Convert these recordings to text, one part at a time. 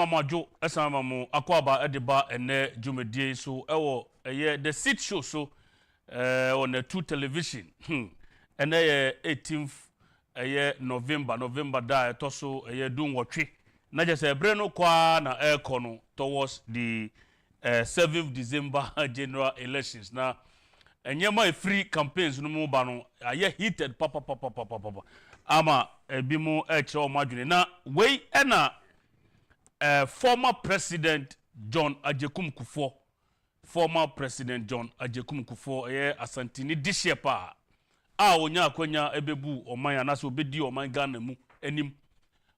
mamajo esama mu akwaba edeba ene jumedie so ewo the seat show so on the 2 television ene 18th November da etoso dun wotwe na je se bre no kwa na ekono towards the 7th December general elections na enyema free campaigns no mu ba no heated papa ama bi mu kire o madwene na wei ena former President John Agyapong Kufo, former President John Agyapong Kufo, asantini dishepa. Onya akwanya ebebu oman anaso obedi oman Ghana mu enim.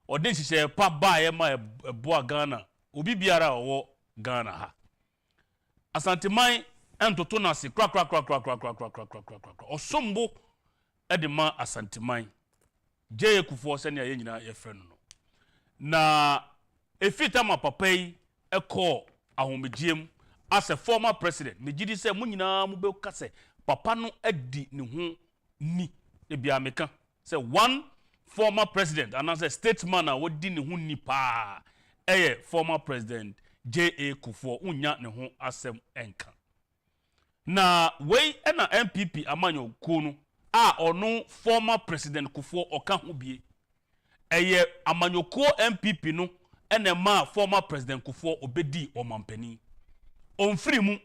Ode hihye pa ba ma eboa Ghana. Obi biara owo Ghana ha. Asantiman entoto na se kra. Osombo edema asantiman. Je Kufo se ne ye nyina ye frɛ no. Na efita ma papai eko ahomegiem as a former president megidi se mu nyina mu be kase papa no adi ne ho ni ebia meka say one former president and as a statesman a wodi ne ho ni pa former president J.A. Kufo unya ne ho asem enka na wei na MPP amanyo kunu a ono former president Kufo oka ho bie amanyoko MPP no ene ma former president Kufo obedi omampani onfiri mu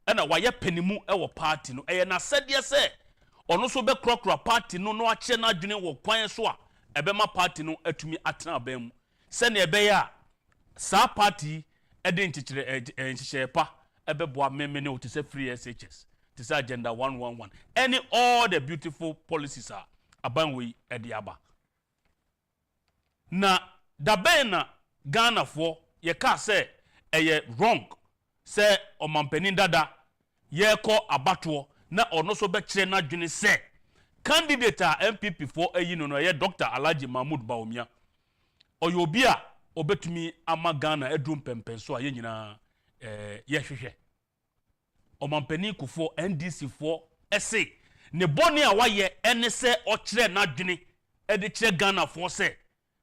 ena waye panimu ewo party no na sadia se ono so be krokra party no ache na adwene wo kwan so a ebema party no atumi atena abam se ne ebe ya sa party ede nchichire pa ebeboa memene o tse free SHS tse agenda 111 all the beautiful policies are abanwe ede aba na dabena Ghana for ye ka say wrong say omampani dada ye ko abato na ono so be kire na dwene say candidate MPP for no ye Dr. Alhaji Mahmoud Bawumia oyobi a obetumi ama Ghana edum pempen so ye nyina ye hwehwe omampani Kufo NDC for ese ne boni a waye ene se o kire na dwene ede kire Ghana for say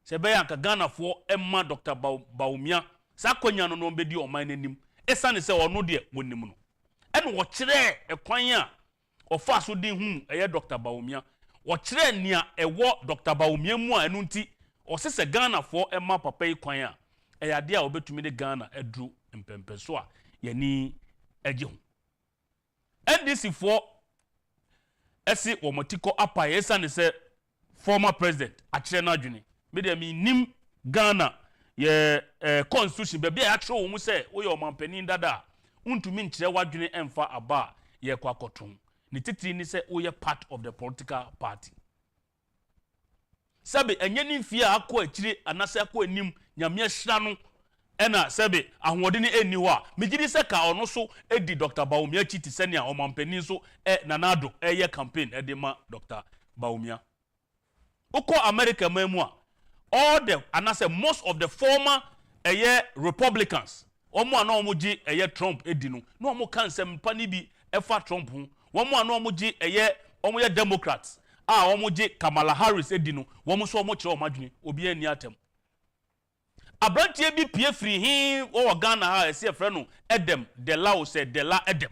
Sebeya ka Ghana for Emma Dr. Bawumia sa kwanya no bedi oman nanim esane se ono de wonim no ene wo kire ekwan a ofa so din hu Dr. Bawumia wo kire nia ewo Dr. Bawumia mu a enu nti o se Ghana for Emma papa ekwan a ade a obetumi de Ghana edru mpempe so a yani agye hu NDC for esi wo motiko apa esane se former president akire na adwene media mi nim Ghana ye constitution be bia atwe wo mu se wo ye omampani dada untumi nkire wadwene emfa aba ye kwakoton ni titiri ni se wo ye part of the political party sabe enye ni mfia akọ akire anase akọ anim nyame ahira no ena sabe ahwode ni eni ho a megidi se ka ono so edi Dr. Bawumia chiti se ne omampani so nanado ye campaign edema Dr. Bawumia uko America mamu a all the and I say most of the former Republicans omo ana omo gi Trump edinu no omo kan sem pani bi efa Trump hu omo ana omo gi omo ye Democrats omo gi Kamala Harris edinu omo so omo kire omo adwene obi ani atem abrantie bi pie free hi o Ghana ha ese frɛ no Edem de la o se de la Edem.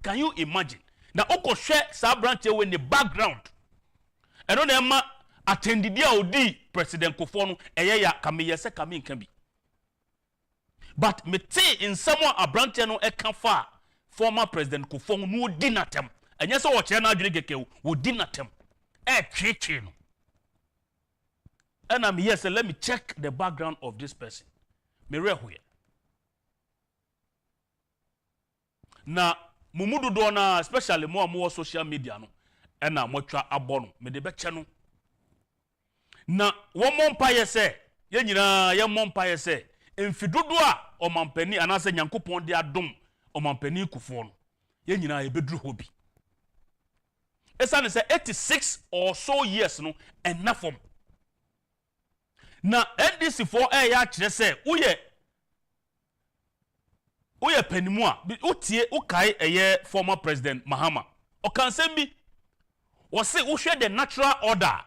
Can you imagine na okohwe sa abrantie we ne background eno na ema attendidia odi President Kufo no ya kame se kame nka bi but me te in someone abrante no eka fa former President Kufo no odi natem enye se wo kire na adwene gekew odi natem twetwe no and I'm here so let me check the background of this person me rehoye na mumudu do na especially mo social media no na motwa abono me de be che no na wo mompa ye se ye nyina ye mompa ye se emfidodo a omampani anase nyankopon de adom omampani Kufo no ye nyina ye beduru hobi esane se 86 or so years no enough na NDC for ya kire se uye panimu a utie ukai former president Mahama o kan sem bi o se wo hwe the natural order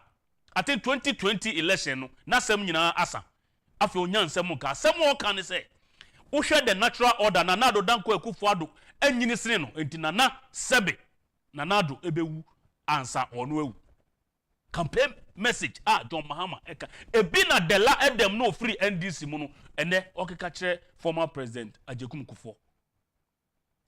I think 2020 election no na sem nyina asa afi onyansem ka asem o kan say wo hwe the natural order nanado danko akufo-addo anyini sene no enti nana sebe nanado ebewu ansa ono ewu campaign message John Mahama eka ebina dela edem no free NDC mu no ene okeka kire former president Agyapong kufo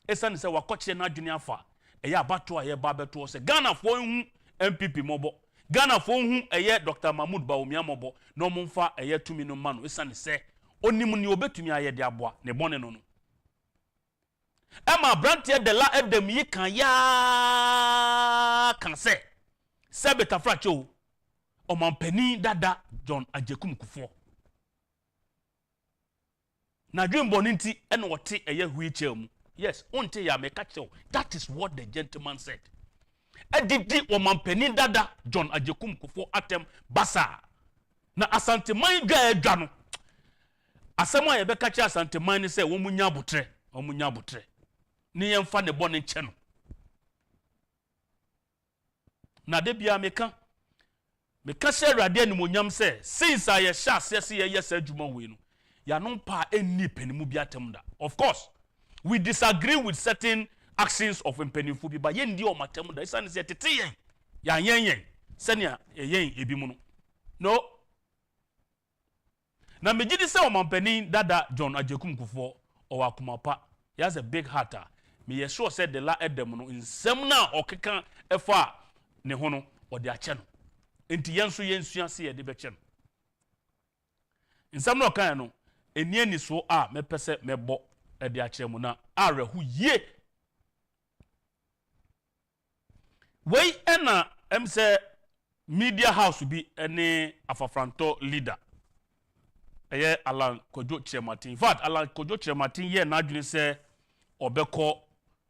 esa ne se wakoche na adwene afa eya abato aye ba beto se Ghana fo hu MPP mobo Ghana fo hu eye Dr. Mahmoud Bawumia mobo no momfa eye tumi no ma no esa ne se onim ni obetumi aye de aboa ne bone no no Emma Brantie dela edem yi kan ya kan se Sebeta fracho omampani dada John Agyapong kufo na dwimbo nti ene wote eye wheelchair mu yes onte ya meka chew that is what the gentleman said edidi omampani dada John Agyapong kufo atem basa na asanteman ga adwa no asema ye beka che asanteman ni se wo munya abotre ni yemfa ne bone nche no na de bia meka se rade animonyam se since aye sha se ye yes adwuma we no ya no pa eni penimu bia temda of course we disagree with certain actions of impenifu bi ba ye ndi o matemda isa ne se tete yen ya yen senia yen ebi mu no na megidi se o mampani dada John Agyapong kufo o wakumapa he has a big heart me ye sure said the la edem no nsem na okeka efa ne ho no o de ache no enti yenso yensua se ye de beche no nsem no kan no eni ani so mepese mebo e de ache mu na arehu ye wey ena emse media house bi ene afafranto leader eye Alan Kojo Kyerematen in fact Alan Kojo Kyerematen ye na adwene se obeko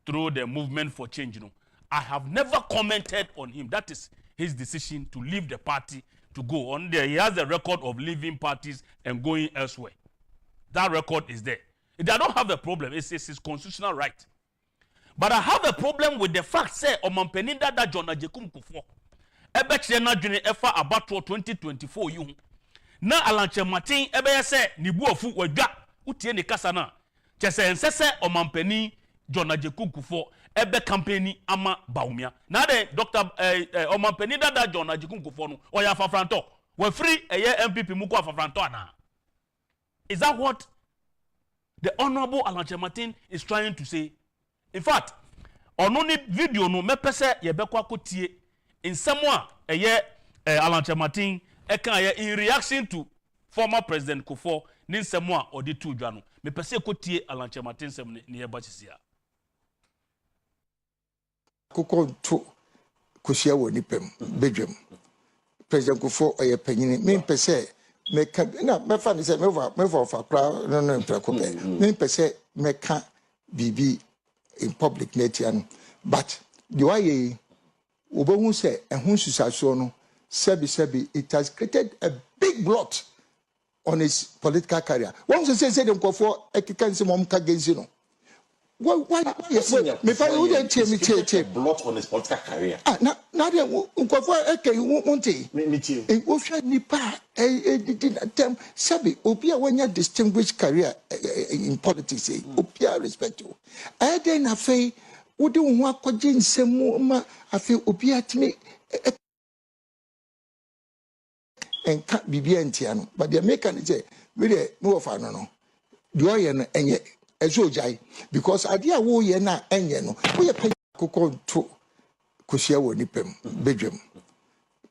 through the movement for change no I have never commented on him. That is his decision to leave the party to go on there. He has a record of leaving parties and going elsewhere. That record is there. I don't have a problem. It's his constitutional right. But I have a problem with the fact say omampeni dada John Agyapong kufo ebe kire na dwene efa abato 2024 yu na Alan Kyerematen ebe ye se ni buofu wadwa utie ne kasa na chese nsese omampeni John Agyapong kufo ebe campaign ama Bawumia na de Dr. omampeni dada John Agyapong kufo no oya afafranto we free eye MPP muko afafranto ana. Is that what the honorable Alan Kyerematen is trying to say? In fact, ono ni video no mepese ye bekwa kotie nsemo a eye Alan Kyerematen eka ye in reaction to former president Kufo ni nsemo a odi tu dwa no mepese kotie Alan Kyerematen nsem ne ye ba chisia koko to kosia woni pem bedwem president Kufo oye panyini me pese meka na mefa ni se meva fa kra no preko be me pese meka bibi in public netian but the way obohu say ehun susaso no sebi it has created a big blot on his political career. One say them Kufo ekika nse mom ka genzi no why yes me fa who dey che blot on his political career na dey Kufo eke wonte me tie wo hwa nipa dem sabi obi a wanya distinguished career in politics obi a respect you dey na fe wo de wo akwaje nsem ma afi obi atime enka bibia ntia no but the make an say we dey no of no do ye no enye ezojai because adia wo ye na enye no wo ye pa kokko to kosia woni pem bedwem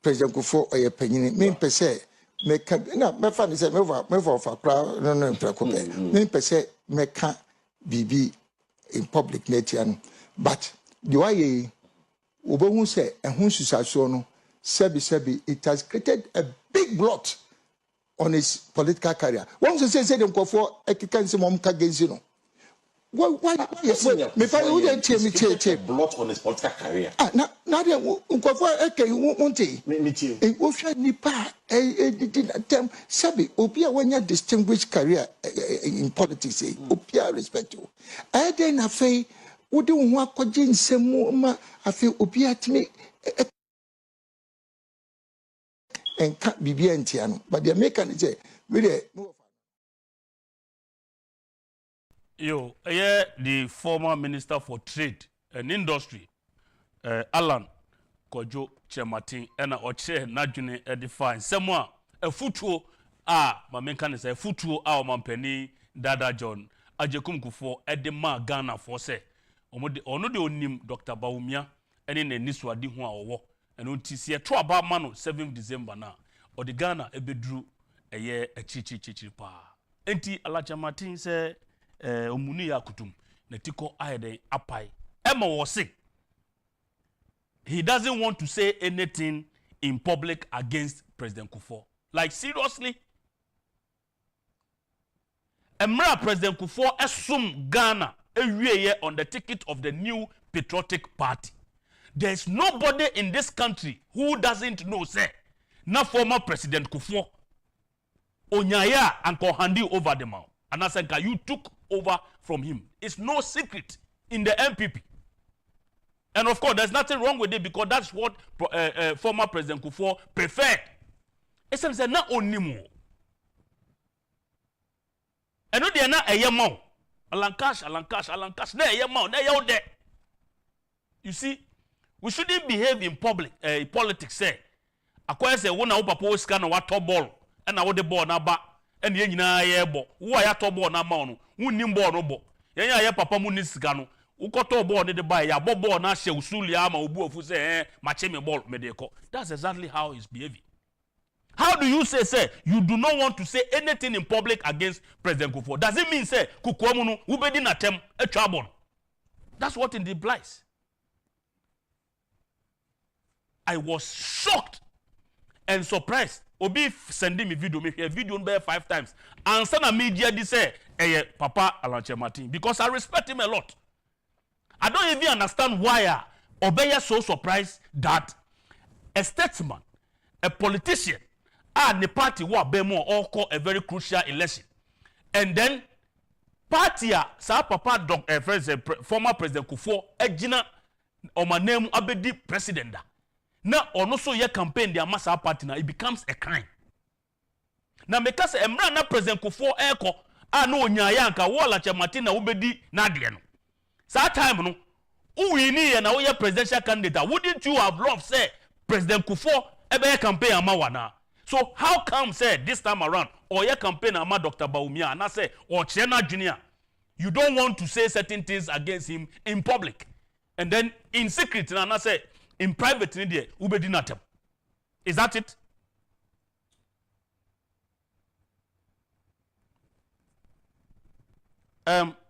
president Kufo oye panyini me pese meka na mefa ni se meva fa kra no preko be me pese meka bibi in public netian but the way obohu say ehun susaso no sebi it has created a big blot on his political career. One say them Kufo ekika nse mom ka genzi no why yes me fa who dey che blot on his political career na dey Kufo eke wonte me tie wo hwa nipa dem sabi obi a wanya distinguished career in politics obi a respect you dey na fe wo de wo akwaje nsem ma afi obi atime enka bibia ntia no but the make an say we dey Yo, the former Minister for Trade and Industry, Alan Kojo Kyerematen, and Oche Najune Edifine. Someone a futuo my main can say futuo mampeni Dada John Agyapong kufo Edema Ghana for say. Ono de onim Dr. Baumia and in the Niswa di ho awo. And on TC 2 mano 7th December na. Or the Ghana ebedru a year a chichi pa. Enti Agyapong say omuni ya kutum netiko ayede apai Emma was sick. He doesn't want to say anything in public against President Kufuor. Like seriously? Emra President Kufuor assume Ghana on the ticket of the new patriotic party. There's nobody in this country who doesn't know say na former President Kufuor Onyaya and handi over the mouth. And I said, you took over from him. It's no secret in the MPP. And of course, there's nothing wrong with it because that's what former President Kufuor preferred. It's not only more. And no, they're not a yamau. Alankash. They're a yamau. They're out there. You see, we shouldn't behave in public politics. Say, I say, when I propose kind of what top ball and I want the ball now back. And yen na ye bo wo ya to bo na ma no wunnim bo no bo yen ya papa mu ni sika no wo koto bo ne de ba ya bo na hye usuli ama obu ofu say mache me ball me de ko. That's exactly how he's behaving. How do you say you do not want to say anything in public against President Kufuor? Does it mean say kukuamu no wo be di na tem atwa bon? That's what it implies. I was shocked and surprised. Obi sending me video, me 5 times. And send a media this say, Papa Alan Kyerematen, because I respect him a lot. I don't even understand why Obeya so surprised that a statesman, a politician, and the party who are more all call a very crucial election. And then party sa Papa former President Kufuor, Ejina or my name Abedi President. Now, or no so your campaign, the Amasa party now, it becomes a crime. Now, because Emra na President Kufuor Eko, no nyayanka, wala Kyerematen na ubedi na dieno. Sa time no, uwini ya na uya presidential candidate, wouldn't you have loved, say, President Kufuor ebe campaign amawana? So, how come, say, this time around, or your campaign ama Dr. Baumia, and I say, or Chena Jr., you don't want to say certain things against him in public. And then, in secret, and I say, in private India, ubedi natem. Is that it?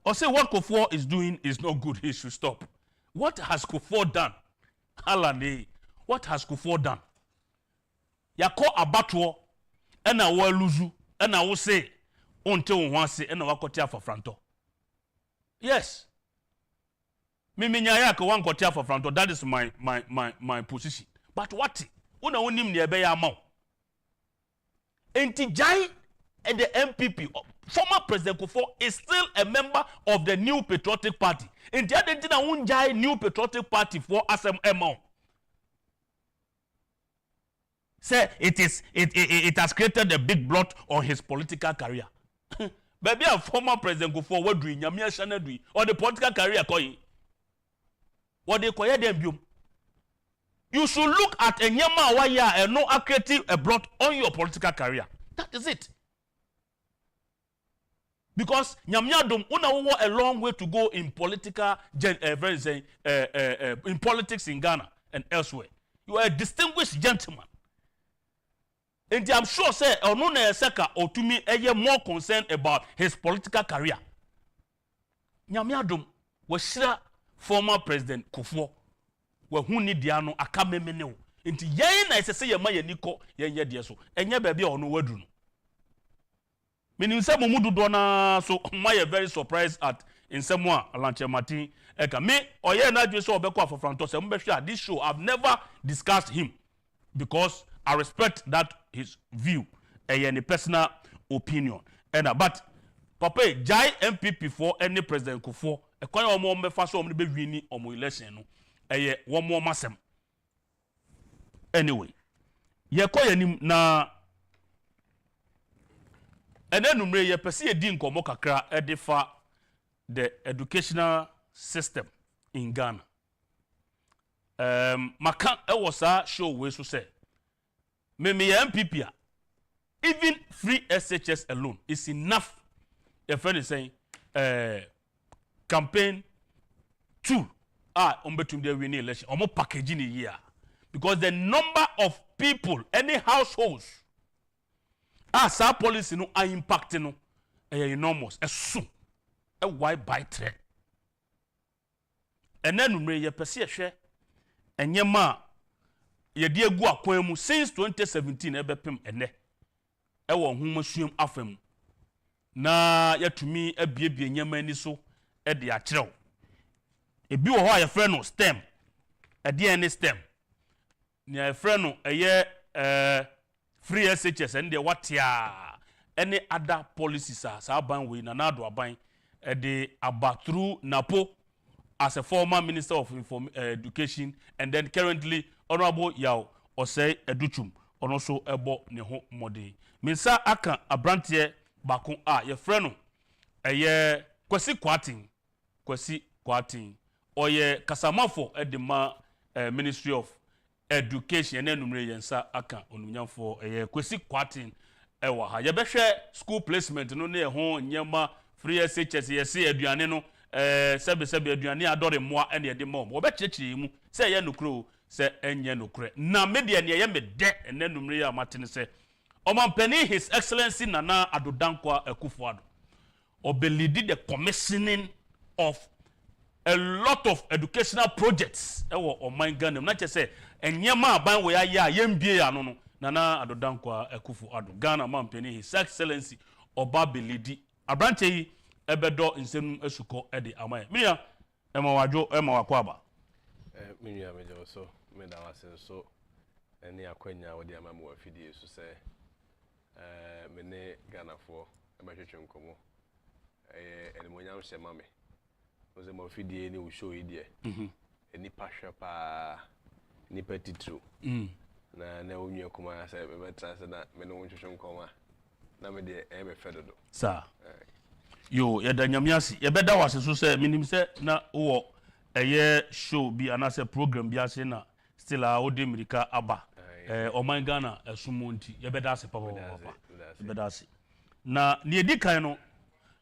Or say what Kufuor is doing is not good. He should stop. What has Kufuor done? Alani, what has Kufuor done? Yako abatwo, ena wa luzu, ena wo say, onte wanse, ena wakotia for franto. Yes. Miminya wan kotia for franto. That is my position. But what? Una unim ni ebe ya mau. Enti Jai and the MPP, former President Kufuor is still a member of the New Patriotic Party. Enti adentina unjai New Patriotic Party for ASMMO. Say it has created a big blot on his political career. Baby, a former President Kufuor what doing Nyamia Shana doing or the political career koi. What they call them. You should look at a nyama waya and no creative a blot on your political career. That is it. Because nyamia una a long way to go in political in politics in Ghana and elsewhere. You are a distinguished gentleman. And I'm sure say Onune Seka or to me more concerned about his political career. Nyamia was former President Kufuor we hu ni dia no aka memene wo enti yen na isese ye ma ye niko yen ye de so enye ba bia ono wadu no menim se momudu do na so ma ye very surprised at insemo a Alan Kyerematen eka me oye na dwe so obekọ afofranto se mbehwe this show I've never discussed him because I respect that his view any personal opinion and but papa Jai MPP for any President Kufuor ekwan omo mbefa so omo be wini omo election no one more masem. Anyway, ye koyanim na ene numre ye pese ye di nkomo kakra edefa the educational system in Ghana. Maka was a show we so say. Me MPP, even free SHS alone is enough. Your friend is saying, campaign tool between the winning election, or more packaging a year. Because the number of people, any households, as our policy no are impacting no, enormous. Soon, a wide by trade. And then we ye perceive and ye ma ye dear go akwemu since 2017 ebepem ene. Ewo huma suem afem. Na ye to me a biebie nyama ni so e de akyerɛw. Ebi wo ho a ye frɛ no stem. E de any stem. Ni ye frɛ no free SHS and de watia any other policies sa ban we na do aban e de aba through napo as a former minister of education and then currently honorable Yao Osei Educhum and also ebo ne ho mode minsa aka abrantie bako ye frɛ no Kwasi Kwateng oye kasamafo edema Ministry of Education and enumere yensa aka onunyamfo Kwasi Kwateng ewa ha ye behwe school placement no ne ho nyema free SHS ye se aduane no sebe aduane adore moa ene de mom wo be kyekye mu se ye nokro se enye nokre na media ne ye me de enanumre ya matene se omampani his excellency Nana Adodankwa Akufo-addo obelidi the commissioning of a lot of educational projects ewo oman Ghana na che se enyema aban we ya yembie ya no Nana Adodankwa Akufo-addo Ghana mampani his excellency oba belidi abranche yi ebedo nsem esuko ede amaye miya ema wajo ema wakwaba miya mejo so me da wasen so eni akwanya wodi amamu wa fidie so se me ne Ghana fo ebetwetwe nkomo eni monyam hye mame oze mo fidie ni wo show idie eni pahwe pa ni petitru na onye kuma se bebetra se na me no wotwetwe nkoma na me de me fedodo sa yo ya da nyamiasi ya beda wase so se minim se na wo show bi anase program bi ase na still a odi mirika aba oman Ghana esumonti ya beda ase papa beda ase na ne edi kan no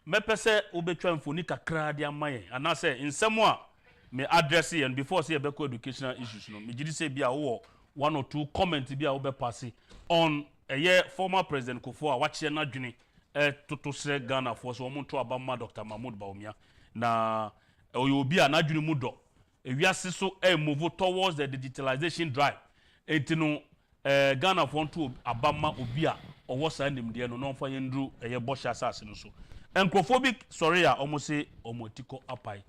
mepese obetwa mfoni kakra de amaye anase nsemo a me address yen before say be educational issues no me gidi say bi a wo one or two comment bi a wo be pass on former president Kofo a wache na dwene toto se Ghana for so omuntu abama Dr. Mahmoud Baumia na oyobi a na dwene mu do ewiase so move towards the digitalization drive etino Ghana for to abama obi a owo sa nimde no fa yendru bosha asase no so encrophobic sorry a almost say omotiko apai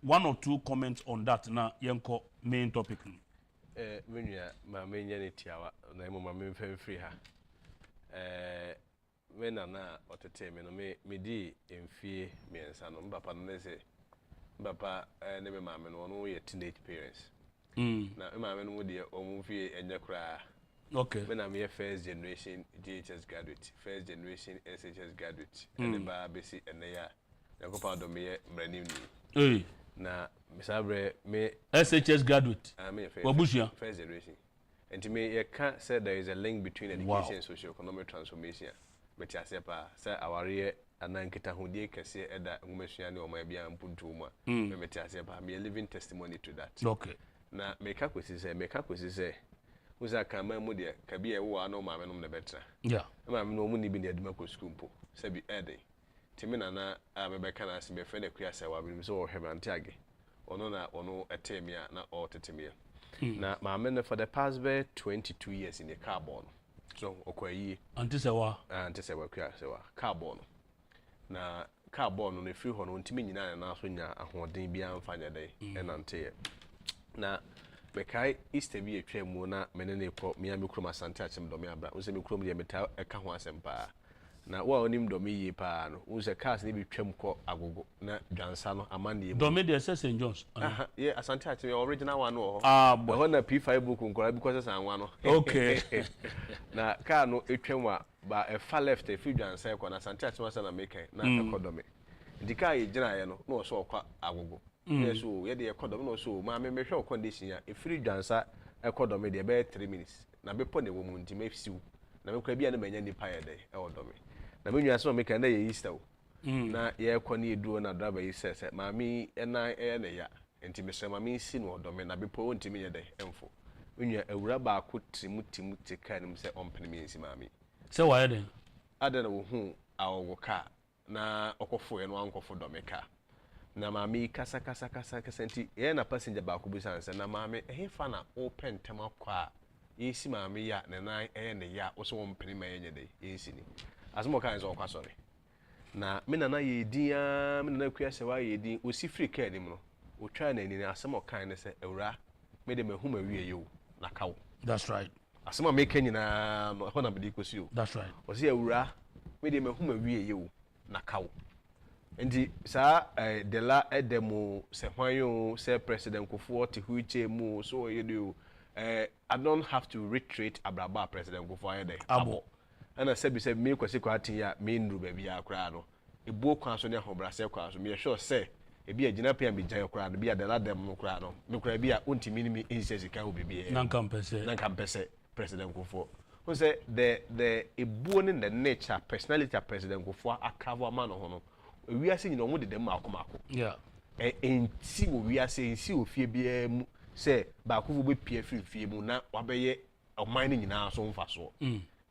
one or two comments on that na yenko main topic menua ma menye ne tiawa na emo ma memfa free ha when na otete me no me di emfie miensa no mbapa no nese mbapa ne me maame no no ye teenage parents na me maame no de omu fie enye kra okay when I'm first generation GHS graduate first generation SHS graduate and ba besi ene ya yakopa do me mranim ni na misabre me SHS graduate wabushia first generation and to me you can't say there is a link between education and socio-economic transformation but ya sepa say aware anankita hodie kese eda ngumesua ne oma bia mpuntu mu a me meti asepa me living testimony to that okay na meka kwesi say uza kama mu de kabi e wo ano maame no na betra yeah maame no mu ni bi na eduma ko school mpo say bi ede timi na abebeka na ase be fe na kua say wa bi so wo hwemante age ono etemia na o tetemia na maame no for the past 22 years in the carbon so okwayi antisewa kua say wa carbon na carbon no free ho no ntimi nyina na so nya ahoden bia mfanya dai enante na bekai Easter bi etwa mu na mene ne ko mia me krom asante achim do me abra unse me krom de meta eka ho asempa na wa onim do me yi pa no unse cars ne bi twam ko agogo na dwansa no amane do me de St. John's yeah asante achim original one no boy na P5 book nkora because san one no okay na car no etwam ba e far left e fi dwansa ko na asante achim asa na make na ekodomi ndika ye gina ye no no so okwa agogo yes so ye de ekodom no so ma me hwe condition ya efiri dwansa ekodom de be 3 minutes na be po ne wo mu ntima fisiu na me kura bia na manya nipa ye de e odome na me nwa so me kan na ye Easter na ye kɔ ne eduro na driver yi sɛ ma mi na ne ya enti me sɛ ma mi si no odome na be po ontimi ye de emfo nwa awura ba ko timu tika nim sɛ ompene mi nsi ma mi sɛ wa ye den ada na wo hu awogo ka na okofo ye no ankofo dome ka na ma mi kasa enti ye na passenger ba ko bi sanse na ma mi fa na open tema kwa yesi ma mi ya na ne ya wo so ompene ma ye nye de yesi ni asmo kan so kwa sorry na me nana ye dia me nana kua se wa ye din osi free care nim no o twa na ni asem kan ne se awura me de mahuma wie ye o na kawo that's right asem me kan nyina no ho na me di kosi o that's right o se awura me de mahuma wie ye o na kawo ndi sa de la edemo se hwanyo se president Kufuor te huiche mu so ye do I don't have to retreat abraba president Kufuor ye dey abo ana se me Kwasi Kwateng ya me nru ba bia akra no ebuo kwan so ne ahobrase kwan so me sure say ebi agina pia be jan akra no bia de la dem no kra no me kra bia ontimi ni insesi kan obibi nan kampese president Kufuor who say the ebuo ne the nature personality of president Kufuor akavo ma no ho no wi ase nyina omo de dem akomako yeah enti wo wi ase ensi ofie bia mu say ba akufo be pia fie mu na wabeye oman ni nyina so mfa so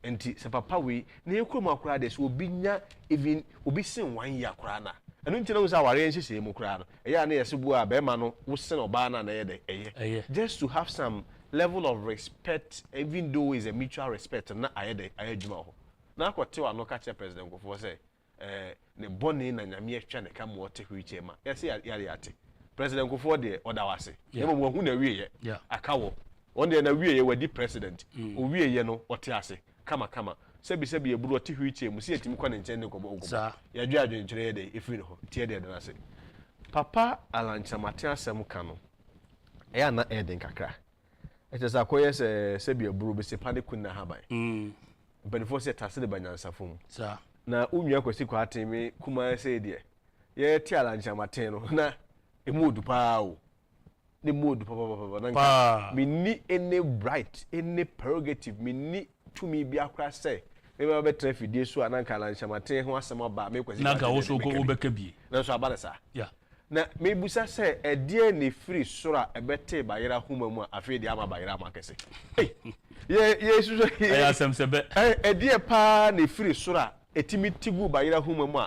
enti se papa we na ekrom akura de so obi nya even obi sin 1 year akura na enu nti na usa ware nhihye mu kura no eya na yese bu a be ma no wo sin oba na ye de eye just to have some level of respect even though is a mutual respect na aye de aye djuma ho na akote wa no ka che president Kufuor say ne boni na nyame atwa ne ka mo te hwiche ma yese yare ate president Kufuor de oda wase e mo hu na wieye akawo on de na wieye wadi president o wieye no ote ase kama sebi eburu oti hwiche mu si etimi kwa ne nchen ne kobo ogobo ya dwa adwenkyere de efiri no tie de na se papa Kyerematen asem ka no eya na eden kakra etesa koye sebi eburu be sepa de kunna haban benefo se tase de banyansa fom na unwa Kwasi Kwateng me kuma se de ye tie Kyerematen no na emodu pa o ne modu papa na me ni any right any prerogative me ni tumi bi akra say me ba betra fidie so ananka Kyerematen ho asem aba me Kwasi naka wo so ko obeka bi na so aba sa yeah na me busa say edie ne free sora ebete bayira huma mu afi de ama bayira makese ye suso ye asem sebe edie pa ne free sora etimi tigu bayira huma mu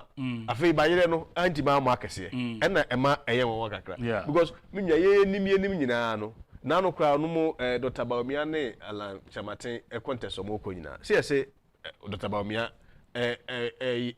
afi bayire no anti ma makese ena ema eye wo kakra because me nwa ye nim nyina no na no kra no mu Dr. Baumia ne Kyerematen contest o mo ko nyina se Dr. Baumia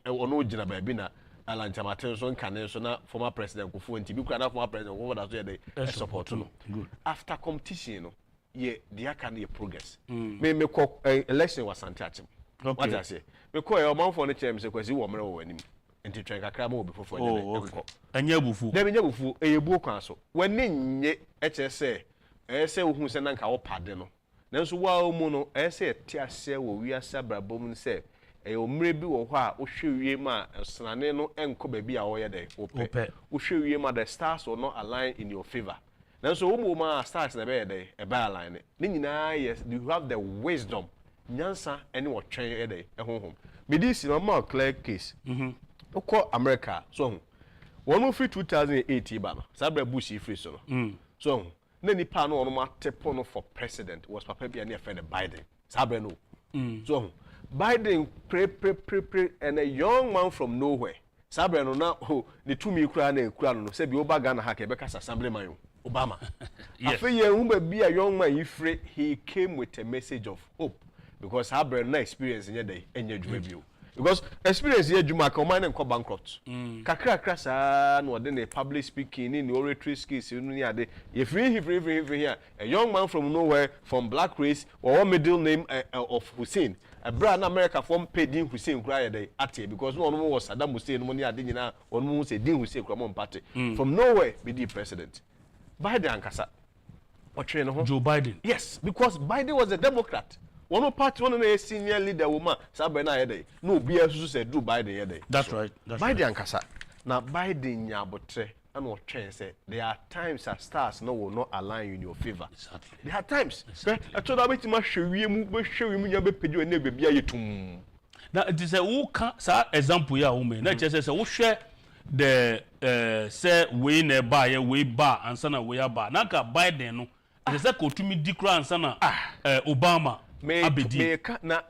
ono gina ba bi na Kyerematen so nkane so na former president Kufuor nti bi kra na former president Kufuor da so ye dey support no good after competition no ye dia can ye progress me ko election was antiachim what I say me ko e o manfo no chem se Kwasi wo mre wo anim nti twen kakra ma obi fofo de enko anya bufu de nya bufu eyebu kwan so wani nye eche se ese ohun se nanka wo pade no nanso wa o mu no ese eti ase wo wiasa brabom se omre bi wo ho a wo hwewie ma senane no enko ba bi a wo ye de ope wo hwewie ma the stars will not align in your favor nanso wo mu ma stars na be de e ba align ni nyina yes you have the wisdom nyansa ene wo twen ye de ehonhom medicine no ma clear case okọ America so one free 2008 ba no sabra bush free so no so na nipa no ono ma tepo no for president was papa bia na friend Biden sabra no so Biden pre and a young man from nowhere sabra no na the two me kura no say bi oba Ghana ha ke be kasa assemblyman Obama afa ye hu ba bia young man ifre he came with a message of hope because sabra no experience nye dey enya djuma bio because experience here juma ka man nko bankrupt kakra sa no de ne public speaking ni oratory skills ni ade ye free here a young man from nowhere from black race or middle name of Hussein a brand America from Pedin Hussein kra dey ate because no one was Saddam Hussein no ni ade nyina one mu say Din Hussein kra mo party from nowhere be the president Biden ankasa otwe no ho Joe Biden yes because Biden was a Democrat one party one na senior leader woman sabe na yede no obi asusu say do Biden yede that's right Biden ankasa Now Biden nyabotre and what train say there are times that stars no will not align in your favor. Exactly. There are times. Exactly. I told about my show you nyabe pedu and never be a tum. Now it is a who can example ya woman. That just says who share the say we ne buy we bar and sana we bar. Naka Biden no. It is a kotumi dikra and sana Obama. May na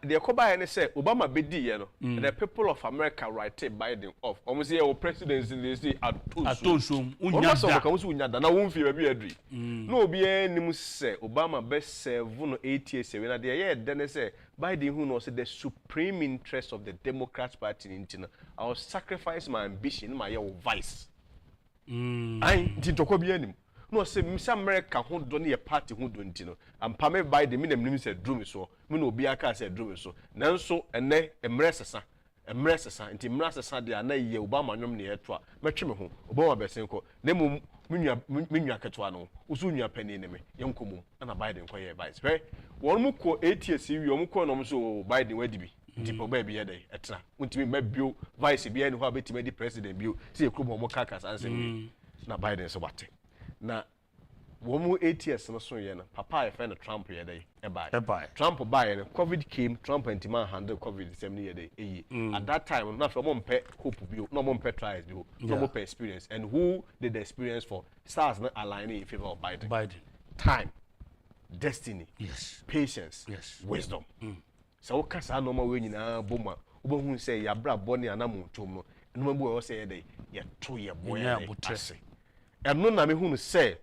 the Koba and say Obama bedi no. The people of America write Biden off. Almost here presidency they say atosum unyada. Unyada na won fi be adri. No be any say Obama best serve no 8 years we na dey then say Biden who knows the supreme interest of the Democrat Party in China. I will sacrifice my ambition my vice. I did to be any. No say Miss America who don't a party who don't know. And Pame Biden minimum said drum so. Me no be a car said drum so. Nanso and ne emresa nti mrasa de ana ye Obama nwom ne etwa. Metwe me ho. Obama besenko. Nemu minua ketwa no. Usu nua pani ne me. Yenkomu. Ana Biden ko ye vice. Right? Won mu ko 8 years wi won ko no so Biden wadi bi. Nti po ba bi ye dey etra. Untimi mabio vice bi ene ho abetimi di president bio. Se ekrom mo kaka ansem. Na Biden so wate. Na womu 8 years no so ye na papa e friend Trump ye dey e buy Trump buy COVID came Trump and man handle COVID 7 year dey at that time na from mpe hope bio no mpe trials bio no mpe experience and who did the experience for stars not aligning in favor of Biden time destiny patience wisdom so kasa no ma we nyina boma obohu say ya bra boni anamontom no no mabu we say ye dey ye to ye boy ase and no na me hu no say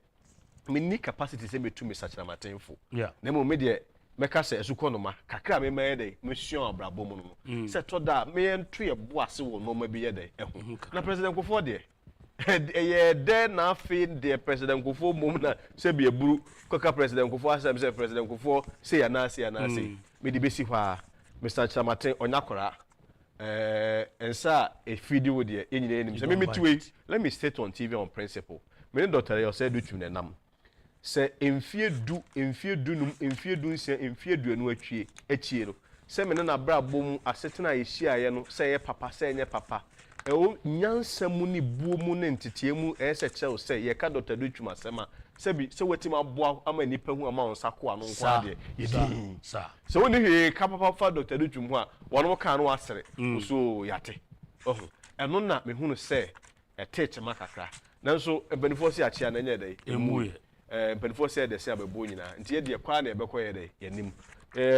me ni capacity say me to me such na matenfo na mo me de meka say esuko no ma kakra me ma ye dey me sure abrabo mu no say to da me ento ye bo ase wo no ma bi ye dey ehu na president Kofo de ye de na fe de president Kofo mum na say be eburu koka president Kofo asem say president Kofo say ya na say me de besi hwa Mr. Kyerematen onyakora ensa e video de enyina enim say me tuwe let me state on TV on principle me doctor you say do twum nam say emfie du num emfie du nsia emfie du anu atwie achie no say me na bra bom asetena ye hia ye no say ye papa say enye papa e o nyansa mu ni buo mu ne ntetie mu e se che o say ye ka doctor do twum asema say bi say wetim aboa ama nipa hu ama onsa ko anu nko ade ye di so woni he ka papa fa doctor do twum hu a wono ka no asere so yate eno na me hu no say e teach makakra nanso benefo si achia na nye dey emuye benefo si dey say abebo nyina nti ye de kwa na ebekọ ye dey yanim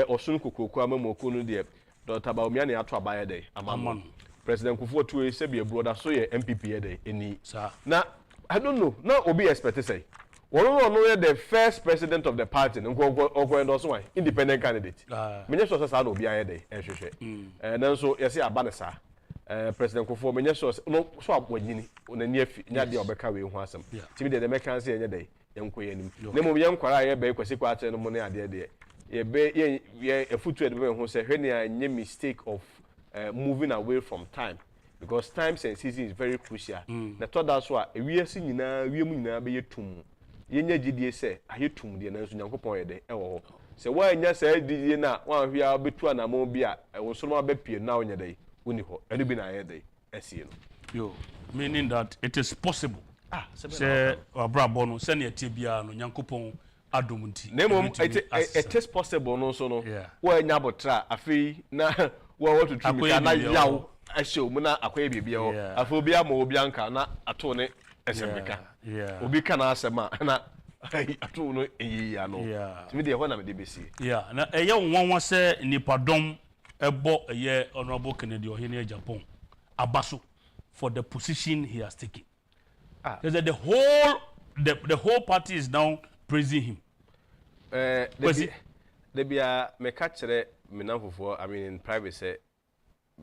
osun kokoko amamoko no de Dr. Baumia na ato abaye dey amamon President Kofo tuwe say be brother so ye MPP ye dey eni na I don't know na obi expect say no ye the first president of the party nko endorse one independent candidate menye so say na obi aye dey ehwehwe nanso ye say abanesa President Kofo menye so no so abonyini onani afi nya de obeka we hu asem timi de meka say enye dey yenko yanim na mo yenkwara ye be kwasi kwa ate no mo ne ade de ye be ye efutu de be hu say hwe ne anye mistake of moving away from time because time sensitivity is very crucial na to that so a wiase nyina wiemu nyina be yetum yenya gidie say ayetum de na nso nyankopon ye de ewo ho se wa anya say didie na wa hwia betu anamo bi a wo so no ba pie na onye dey uni ho enu bi na ye dey esie no yo meaning that it is possible say abrabo no se na tie bia no nyankopon adom nti nemo it is possible no so no wa anya botra afi na wa to tumi ka na yawo ahye mu na akoye bibia ho afi obi ama obi anka na ato ne esemeka obi ka na asema na ato no eyiya no timi de ho na me de besi na eye wonwa se nipadom ebo eye honorable Kennedy Ohene Agyapong abaso for the position he has taken. The whole party is now praising him. They be a me catchere me nanfofo I mean in private say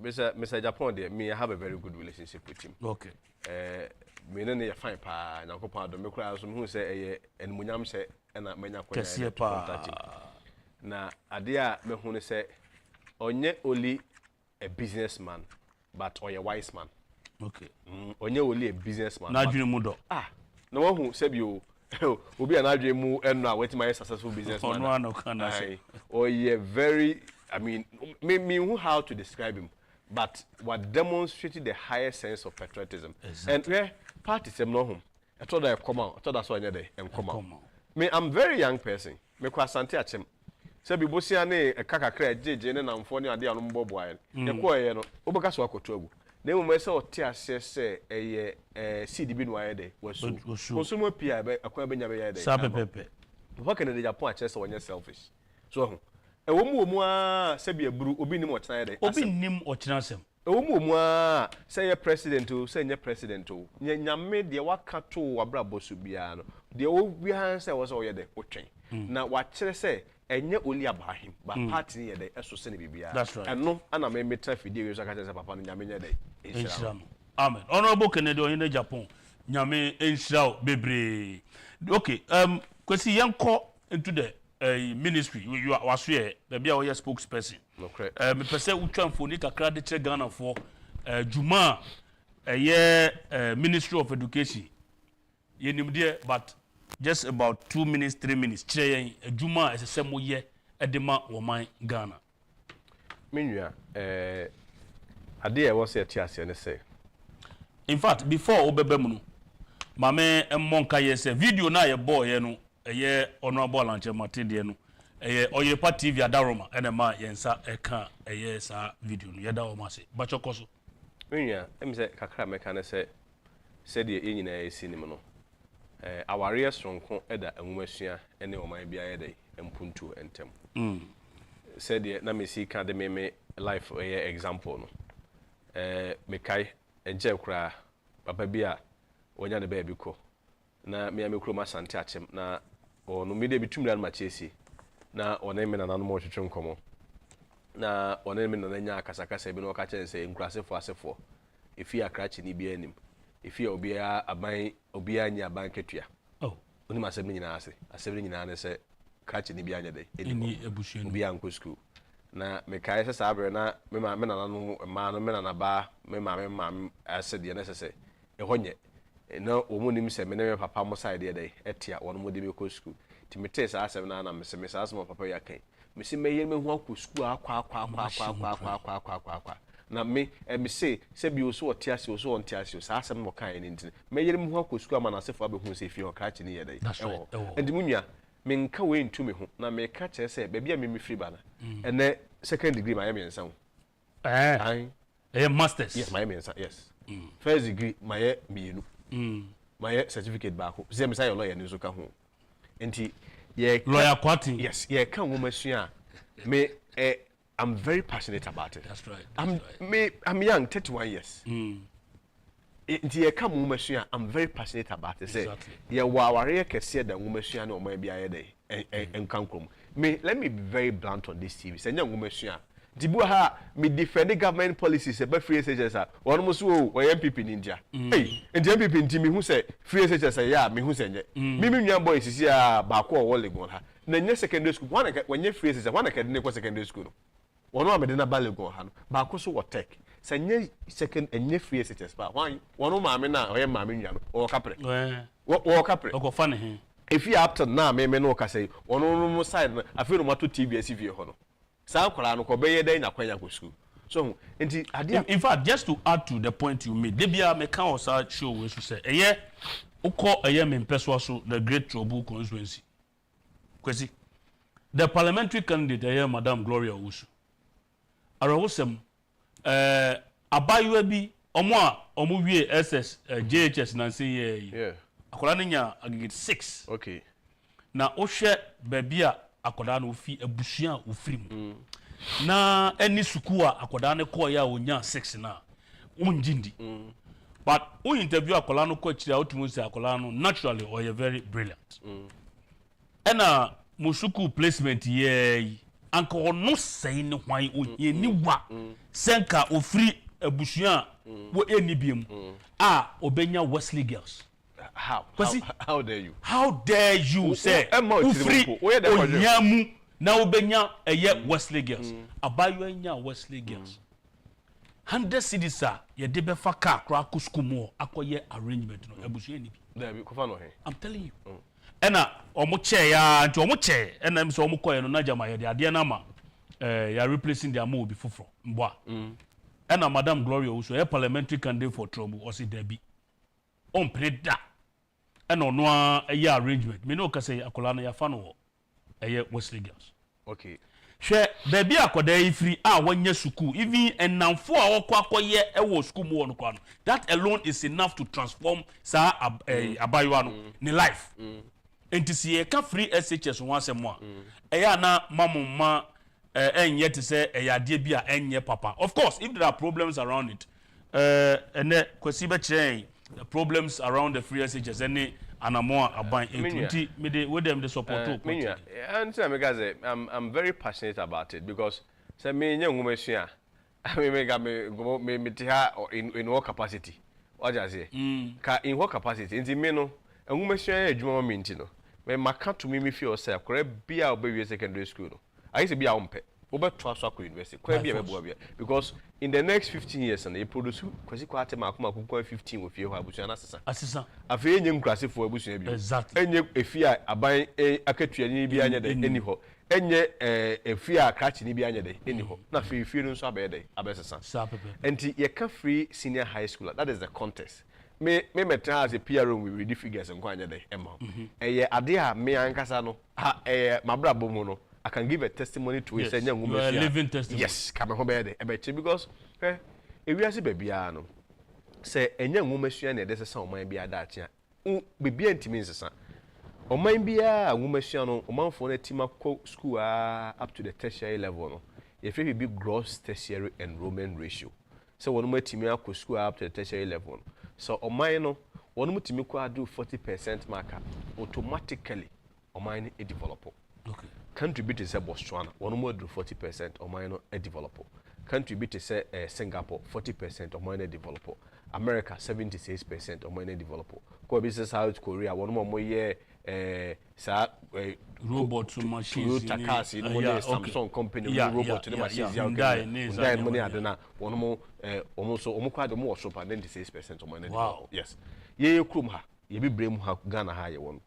Mr. Agyapong there me I have a very good relationship with him. Okay. Me no na fine pa nyankopon adom me kura so me hu say enmunyam say na manya kwanya na ade a me hu ne say onye only a businessman but or a wise man. Okay. Onye only a businessman. Na dwene mu do. Na wo hu say bi o obi na dwene mu eno a wetin my successful businessman. Ono no kana say. Or ye very I mean me who how to describe him but what demonstrated the highest sense of patriotism. And where parties am no home. I told her come out. I told her so day and come out. Me, I'm very young person. Me kwasante achem. Se bi bosia ne e kakakra jeje ne namfo ne ade anu mbo boy. E ko ye no. Obeka so akoto agu. Na mu se ote ase se eye seed bi no aye de wasu. Consumer pia be akwa be nya be ye de. Sa pepepe. Papa can the Japan chese wonye selfish. So e wo mu a se bi aburu obi nim ochena ye de. Obi nim ochena asem. E wo mu a se ye president o se nye president o. Nyame de waka to wabrabo so bia no. De o bi han se wo se wo ye de otwen. Na wa kire se enye oli abahim ba party ni ye de eso se ne bibia. Eno ana me metra fidie we so ka se papa no nyame nye de. Inshallah. Amen. Honorable Kennedy in Japan. Nyame inshallah bebre. Okay, Kwasi yanko into the ministry you are was here the bia we spokesperson. Okay. Me pese utwamfo ni kakra de che Ghana for Juma Ministry of Education. Ye nimde but just about 2 minutes 3 minutes che Juma as a ye edema woman Ghana. Minua ade e wo se tiase ne say. In fact before obebem no mame monka yes video na ye boy ye no eye honorable Kyerematen de no eye Oyepa TV adaroma enema yensa eka eye sa video no ye da o ma se bachokoso Minua em se kakra meka ne se de enyina esinim no aware sonko eda enwumasua ene o man bia ye de empuntu entem se de na mesi ka de me life eye example no mekai eje kura papa bia wonya ne baby ko na me amekro ma sante achem na ono me de bitumra na machesi na one me na nanu mo twetwe nkomo na one me na nya akasakasa bi no ka chense nkurasefo asefo efi akrachi ni bia anim efi obia aban obia nya aban ketua oni ma se me nyina asebe nyina ne se krachi ni bia anya de eni ebusuenu obia nko school na me kai se sabre na me na nanu ma no me na ba me ma asede ne se ehonye no omunim se me ne papa mo side dey etia won mo de me ko school ti me te sa asem na me se me sa asem papa ya kan me se me yer me hu akọ school akwa na me say bi oso otiase oso ontiase sa asem mo kan ni ntin me yer me hu akọ school ama na sefo abehu se fi o krachi ni ye dey endi munua me nka we ntu me hu na me ka che se ba bia me free bana ene second degree my me nsan masters yes my me nsan yes first degree my mienu my certificate back say me say your lawyer nso ka ho enti ye lawyer Kwateng yes ye kan wo masua me I'm very passionate about it. That's right. I'm young 31 years enti ye kan wo masua I'm very passionate about it. Say ye waware kese da wo masua na o ma bia ye dey enkankrom me let me be very blunt on this TV say nya wo masua dibu ha me defend government policies about free SHS one mo so o MPP in India hey MPP nti me hu say free SHS ya me hu say nye me nwa boy sisi a ba ko wo legon ha na nye secondary school one nye free SHS one ka de ko secondary school no one ma de na ba legon ha no ba ko so wo tech say nye second nye free SHS ba one ma me na o ye ma me nwa no o kapre wo kapre o go fa ne he if you up to now me no ka say one no side afi no mato TBS vie ho no sa kwara no ko beye dey na kwanya ko school so enti ade in fact just to add to the point you made debia me kan osa show we so say eye ukọ eye me mpeso so the great trouble constituency Kwasi the parliamentary candidate eye Madam Gloria Owusu arawosem abayewa bi omo wie SS JHS na say yeah akola nya agigit 6 okay na ohwe babia akoda na ofi abusua ofiri mu na eni suku a akoda ne ko ya onya 6 na unjindi but who interview akola no ko chira otumu se akola no naturally or you very brilliant ena musuku placement ye anko no sei ne hwan ohie ni wa senka ofiri abusua wo eni biem a obenya Wesley girls. How dare you? How dare you say ufri onyamu na obenya eye Wesley girls abayo nya Wesley girls 100 cities a ye de be fa car kra kuskumo akoye arrangement no abusu eni bi there be kofa no he I'm telling you ena omo che ya nti omo che ena mi so omo koye no na jama ye de ade na ma ya replacing their mo bi foforo mboa and Madam Gloria also a parliamentary candidate for trouble or see Debbie on preda and on a year arrangement me no ka say akola ya fa no e Wesley Girls okay hwe baby akoda yi free wanya suku even enamfo a wokọ akoye e wo school mu no kwa no that alone is enough to transform sa abayo no ni life enti sie ka free SHS one asem a eya na mamma enye te say eyade bi a enye papa of course if there are problems around it ene Kwasi be kire the problems around the free SHS any anamo aban etuti me dey with them the support to and say I'm very passionate about it because say me nyangumesua me tiha in what capacity what you say ka in what capacity nti me no ngumesua ya adwuma me nti no me maka to me feel say kore bia obewie secondary school no I say bia ompe obeto aso akọ university kore bia mebo bia because in the next 15 years and they produce Kwasi Kwateng akoma 15 we fie ho abusua na asesa afei enye nkrasefo abusua bi enye efia aban akatuani bi anya de eni ho enye efia krachi ni bi anya de eni ho na afei fie no nso abede abesesa enti ye ka free senior high school that is the contest me metra as a PRO we read figures nko anya de emma eye ade a me ankasa no mabra bomu no I can give a testimony to it. Yes, you are living testimony. Yes, come on, because if we are baby, no say enya ngumesua na edese san oman bia da atia baby antimin sesa oman bia ngumesua no omanfo na tima school up to the tertiary level no if we be gross tertiary enrollment ratio so wonu matimi akọ school up to the tertiary level no so oman no wonu matimi ko adu 40% marker automatically oman e develop. Okay. Country bit is Botswana, one more do 40% or minor a developer. Country bit is Singapore, 40% or minor developer. America, 76% or minor developer. Co-business South Korea, one more year, robots and machines. Toyota cars, Samsung company, robot to the machines, Hyundai money, Adana, one more, almost more shop and 96% or minor developer. Yes. Ye Krumha, ye be blame Ghana higher one.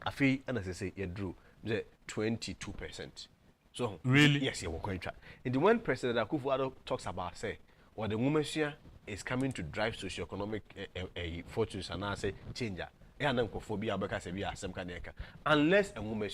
I feel, and as I say, ye drew. The 22%. So really, yes, you are going to. And the one President Akufo-Addo talks about say, what the woman is coming to drive socio-economic fortunes and I say change. Unless a woman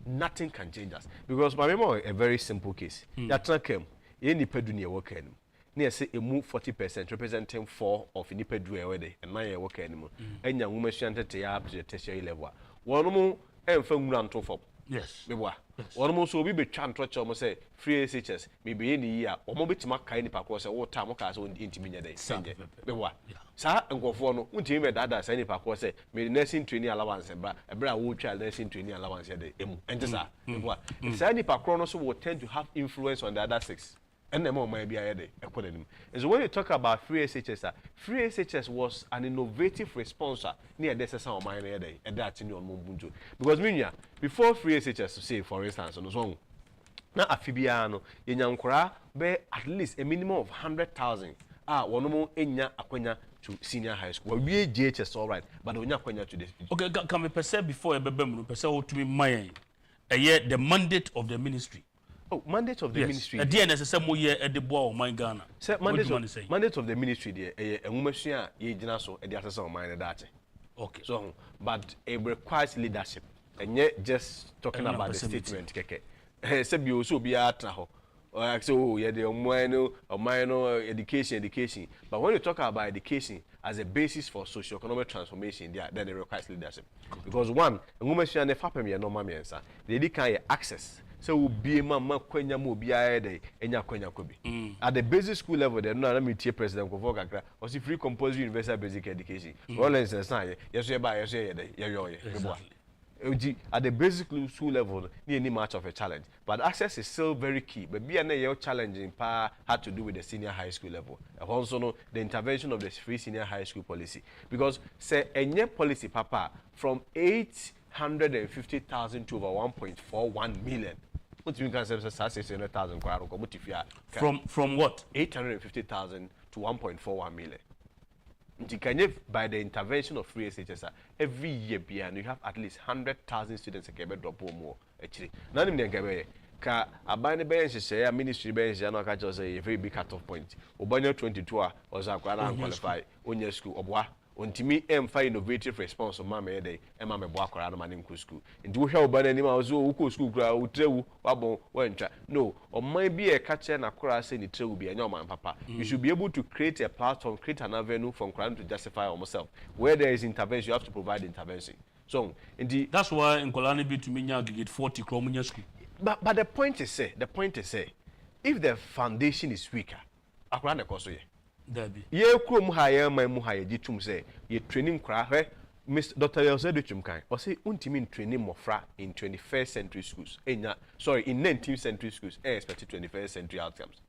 nothing can change us. Because my memory a very simple case. That came any pedunia working. Near say a move 40% representing 4 of any pedua already and 9 work anymore. And young woman to up to the tertiary level. One more and from ground to for. Yes. Mewa. One more so we be trying to try say free SHS maybe in the year or maybe to make kind of say what time okay so intimidate day. Send it. Mewa. Sa and go for no until me that say any park say me nursing training allowance and a bra would child nursing training allowance here and just mewa. Say any park so will tend to have influence on the other 6. And the more maybe I had and so when you talk about free SHS was an innovative response near the session of mine and that's in your Mumbunju. Because before free SHS, say for instance, on the song now Afibiano, in Yankora, bear at least a minimum of 100,000 one more in Aquena to senior high school. Well, we GHS all right, but when you're to this. Okay, can we perceive before a baby, perceive to be my yet the mandate of the ministry. Oh, mandate of the ministry. The DNS is some year at the board of my Ghana. Mandate of the ministry, dear, a woman, ye jinaso, a diatas of mine, that. Okay. So, but it requires leadership, and yet just talking about the statement, keke. Sebi also be at now. So, yeah, the minor education. But when you talk about education as a basis for socio-economic transformation, then it requires leadership. Because one, a woman, she and a family, no mammy answer. They can't access. So be mama kwenya mo bia dey enya kwenya kobi at the basic school level there no let me tell president ko kakra was free compulsory universal basic education rollins say yes you buy yes you at the basic school level any much of a challenge but access is still very key but be an challenging part had to do with the senior high school level also know the intervention of the free senior high school policy because say enye policy papa from 850,000 to over 1.41 million. What you can say 600,000 from what? 850,000 to 1.41 million. By the intervention of free SHS, every year you have at least 100,000 students that drop more. Actually, none of them ka aban ne ben hye ministry ben hye na ka say a very big cut off point obanya 22 a was akwara na qualify onya school obwa ontimi emfa innovative response ma me dey ema me bo akwara na mane nko school ndi wo hwe obana ni ma wo uko school kura utrewu wabon wantwa no oman bi e ka che na kora say ni trewu bi enya oman papa you should be able to create a platform, create an avenue for Quran to justify ourselves where there is intervention you have to provide intervention. So indeed that's why in Kolani be to me get 40 kromunya school. But the point is say if the foundation is weaker akwara na koso ye Debi ye krom ha ye man mu ha ye gitum say ye training kra hwe Mr. Dr. Yosef Chumkan or say untimi training mofra in 21st century schools in 19th century schools expected 21st century outcomes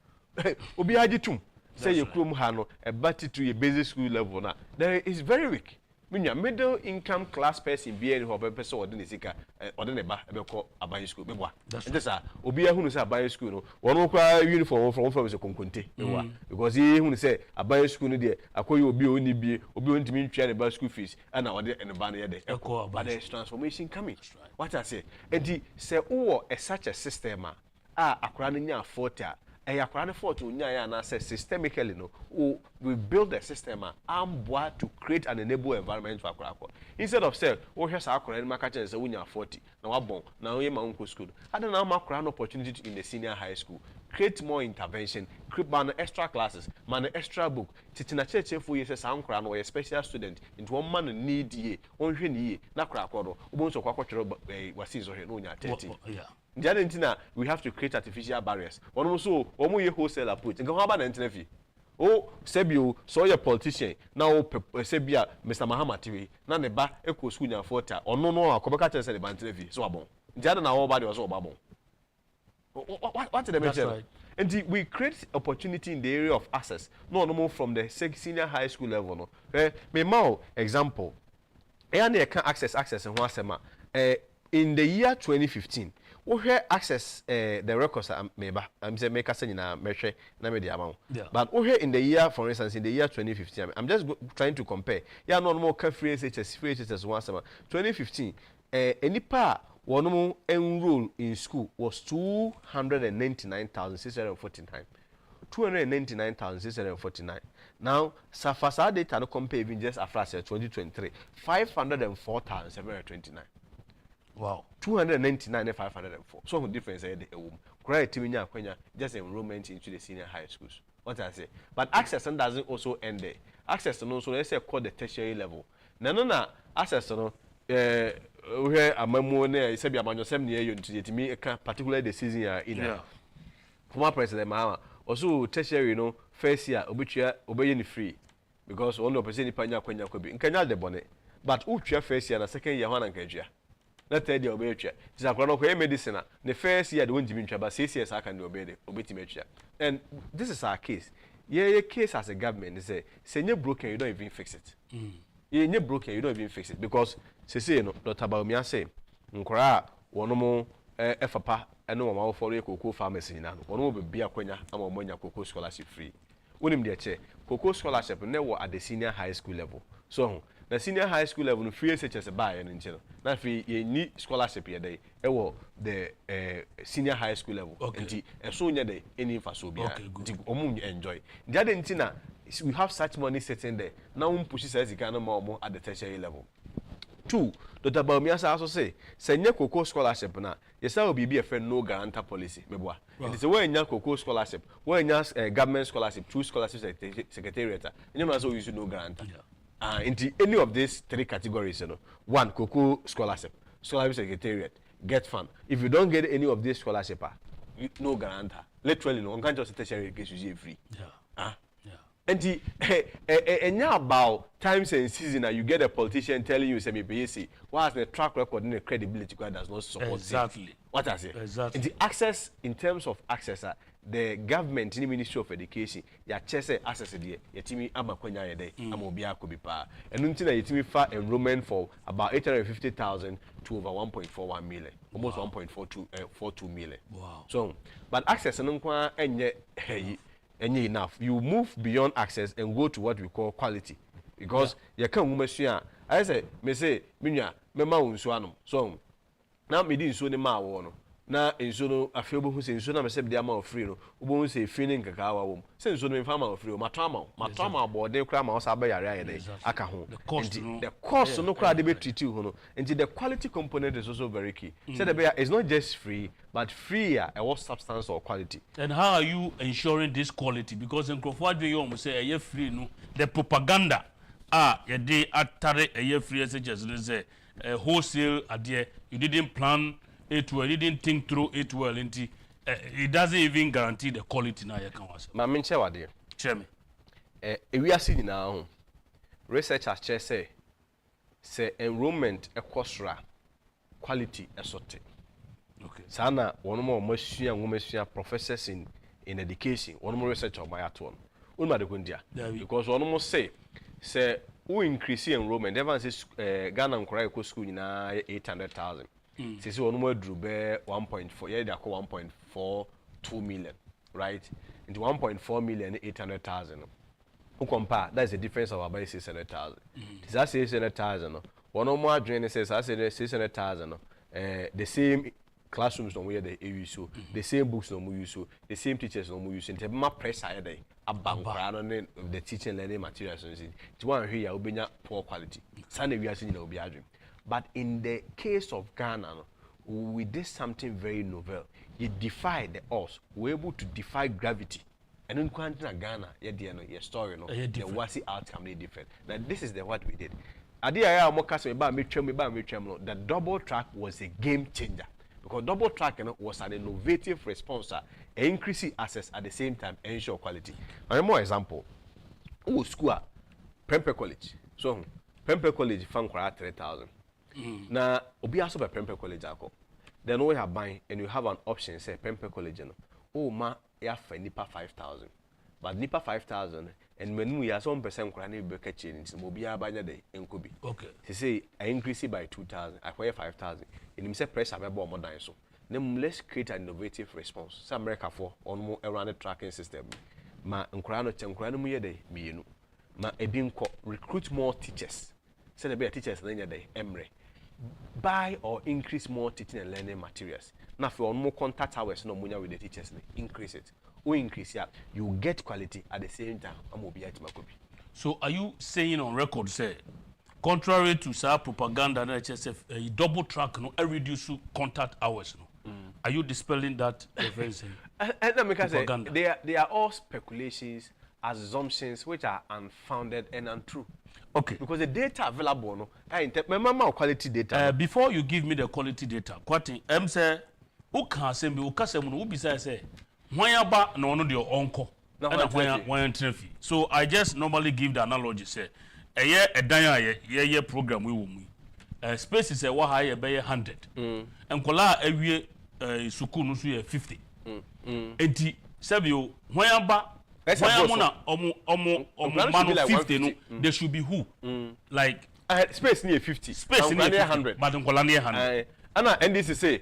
obi agitum say ye krom ha no e bati to a basic school level na there is very weak. Middle income class person be any hope person or sika or the ba ebeko aban school beboa just obi ehunu say aban school no won kwa uniform from say konkonte beboa because he ehunu say aban school no de akoyi obi oni bi obi ontimi ntwa ne ba school fees and or the ba na ye de but there is transformation coming. What I say enti say wo such a system akora no nya 40 akwara fort unya ya na say systemically no we build a system to create an enable environment for akwara instead of say wo hwe sa akwara ni maka chen say unya 40 na wabon na wo ma unko school ada na ma akwara no opportunity in the senior high school create more intervention create man extra classes man extra book titina cheche fu yese sa akwara no special student into one man need ye on hwe ni ye na akwara ko do obo nso kwa kwotwero wasi zo hwe no unya 30 yeah. We have to create artificial barriers. One also, omu wholesale approach. Nka haba na internet. Oh, sebio, so your politician. Now, sebia, Mr. Mahama TV. Na ne ba eko school nya 40. Ono no akobeka tell say the internet. So abon. Ndiana na all body was all babon. What did they mention? Right. And we create opportunity in the area of access. No more from the senior high school level. No. Me mau example. E can access and wasema. In the year 2015. We access the records I'm saying make us na measure na media amount. But we in the year, for instance, in the year 2015, I'm just trying to compare. Yeah, no more free HSS one summer. 2015, any part one more enroll in school was 299,649. 299,649. Now, Safasa data no compare even just after 2023, 504,729. Wow. 299 and 504. So the difference is the correct just enrollment into the senior high schools. What I say. But access doesn't also end there. Access no so let's say called the tertiary level. Na access no where amamu na say be amanyo sem near you to me particularly the season in. Former President Mahama also tertiary no first year obey ni free because only person panya kwanya kwabi. Nkanya de bone. But utwa first year na second year hwana nkajua. Let tell you obey it. This is medicine. The first year, the one Jimmy Chaba 6 years I can obey it. And this is our case. Your case as a government is say you're broken, you don't even fix it. You're broken, you don't even fix it because say no. Dr. Baumia say, Nkora one more FAPA and no more for a cocoa pharmacy now. One will be a quenya and one cocoa scholarship free. When him there, cocoa scholarship never at the senior high school level. So. The senior high school level free such as a buy and internal. Now free you need scholarship here day. The senior high school level. Okay. And so day any fasobia. Okay, good. Enjoy. The other thing we have such money sitting there. Now pushes as you can more at the tertiary level. 2. Dr. Baumia also say senior cocoa scholarship na. Yes, I will be a friend no guarantor policy. Mebwa. It is a way in your cocoa scholarship. Where in your government scholarship, true scholarship secretariat. And you must also use no guarantor. Yeah. Into any of these 3 categories, you know, 1 cocoa scholarship secretariat, get fund. If you don't get any of these scholarship, no guarantor. Literally, no one can't just tertiary case you free. Yeah. And now about times and season, you get a politician telling you, "Semi BSc, what's the track record and the credibility that does not support?" Exactly. What I say. Exactly. And the access in terms of access, the government in the Ministry of Education, ya chese access the yetimi ama kwenya yede ama obia kobi pa. And until yetimi fa enrollment for about 850,000 to over 1.41 million, almost 1.42 million. Wow. So, but access nunkwa enye enough. You move beyond access and go to what we call quality, because you can't move. I say, me say, minya, me ma unsuanum. So now me din so ne ma wono. na enso no afio bo hu se enso na me se be ama free no obo hu se free ne nkaka wa wom se enso no me fa ma free o matama abode kra ma o sa ba yare ayede aka ho the cost no kra de be treat you no and the quality component is also very key. So it's not just free but free what substance or quality. And how are you ensuring this quality? Because in Crawford you say a free no the propaganda ye dey atare a free SHS say wholesale adie you didn't plan it well, you didn't think through it well, it doesn't even guarantee the quality now you can was. Ma menche wade. Share me. Ewiase nyina ho. Researchers say enrollment ekosra quality esote. Okay. Sana one more masua professors in education, one more research on my aton. Unma de kundia. Because one more say who increase enrollment, everyone says Ghana nkora ekɔ school nyina 800,000. Sisi one more drew be 1.4, yeah, they are 1.42 million, right? Into 1.4 million 800,000. Who compare? That's the difference of about 600,000. That's 600,000. One more journey says I say 600,000. The same classrooms no we the use the same books no we use the same teachers no we use. In terms of pressure there, about the teaching learning materials. It's one here will be poor quality. Sunday we are seeing will be a dream. But in the case of Ghana, we did something very novel. You defy the odds. We're able to defy gravity. And in Ghana, your story, the Kwasi outcome is different. Now this is what we did. The double track was a game changer because double track was an innovative response, increasing access at the same time, ensure quality. And more example, school, Prempeh College. So Prempeh College found 3,000. Now, obi aso be Prempeh College ako. Then we have buying and you have an option say Prempeh College no. Oh ma ya fa nipa 5,000. But nipa 5,000 and when we are some percent kura na be catch in obi abanya dey enkobi. Okay. They say I increase it by 2,000, I acquire 5,000. And him say pressure be more than so. Then let's create an innovative response. Some America for on more around the tracking system. Ma nkura no chenkura no mu ye dey mienu. Ma ebi nko recruit more teachers. Say the teachers na nya dey emre. Buy or increase more teaching and learning materials. Now, for more contact hours, no money with the teachers, increase it. We increase it, you get quality at the same time. So, are you saying on record, say, contrary to sa propaganda, HSF, double track, no, reduce contact hours, no? Are you dispelling that reference? Propaganda? They are all speculations, assumptions which are unfounded and untrue. Okay. Because the data available, no, remember quality data. Before you give me the quality data, Kwateng, say, who can say me, who can say, who besides say, when you buy no one your uncle, when trophy. So I just normally give the analogy, say, a year a year program we will space is a what higher by 100, and kola a year sukunu 50. Enti, Sabio, when you buy. When 50, no, there should be who? Like space near 50. Space near 100. But in Colania 100. And this is say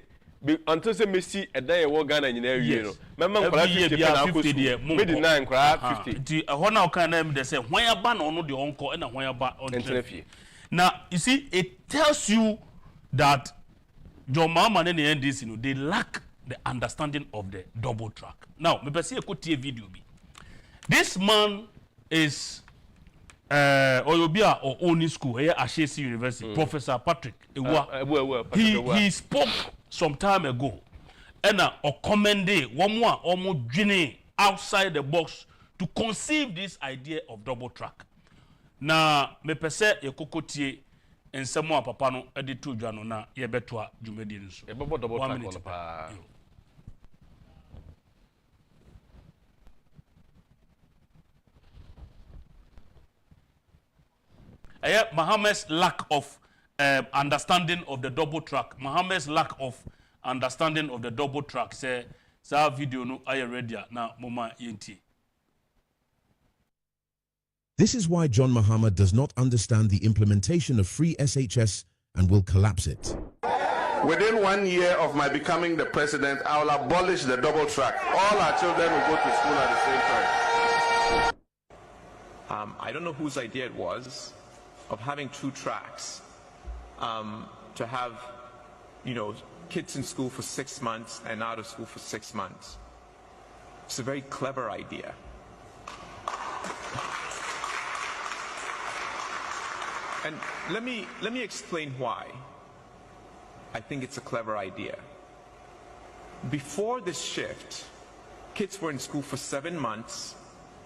until say Messi a day war Ghana in every year. Remember 50 there. Made 9 cry 50. The one can name they say when you ban on the uncle and when you ban on the. Now you see it tells you that your mama and the NDC, you know, they lack the understanding of the double track. Now, me see a good video be. This man is Oyobia or Oni School here at Ashesi University, Professor Patrick Ewa. He spoke some time ago and commended one more almost journey outside the box to conceive this idea of double track. Now, me pese ye kokotie and someone papa no editu dwano na ye betwa dwumedi nso. E bobo double track on pa. Mohammed's lack of understanding of the double track. Mohammed's lack of understanding of the double track. Say, sa video no aye ready na mama yenti. This is why John Mahama does not understand the implementation of free SHS and will collapse it. Within 1 year of my becoming the president, I will abolish the double track. All our children will go to school at the same time. I don't know whose idea it was of having 2 tracks to have, you know, kids in school for 6 months and out of school for 6 months. It's a very clever idea. And let me explain why I think it's a clever idea. Before this shift, kids were in school for 7 months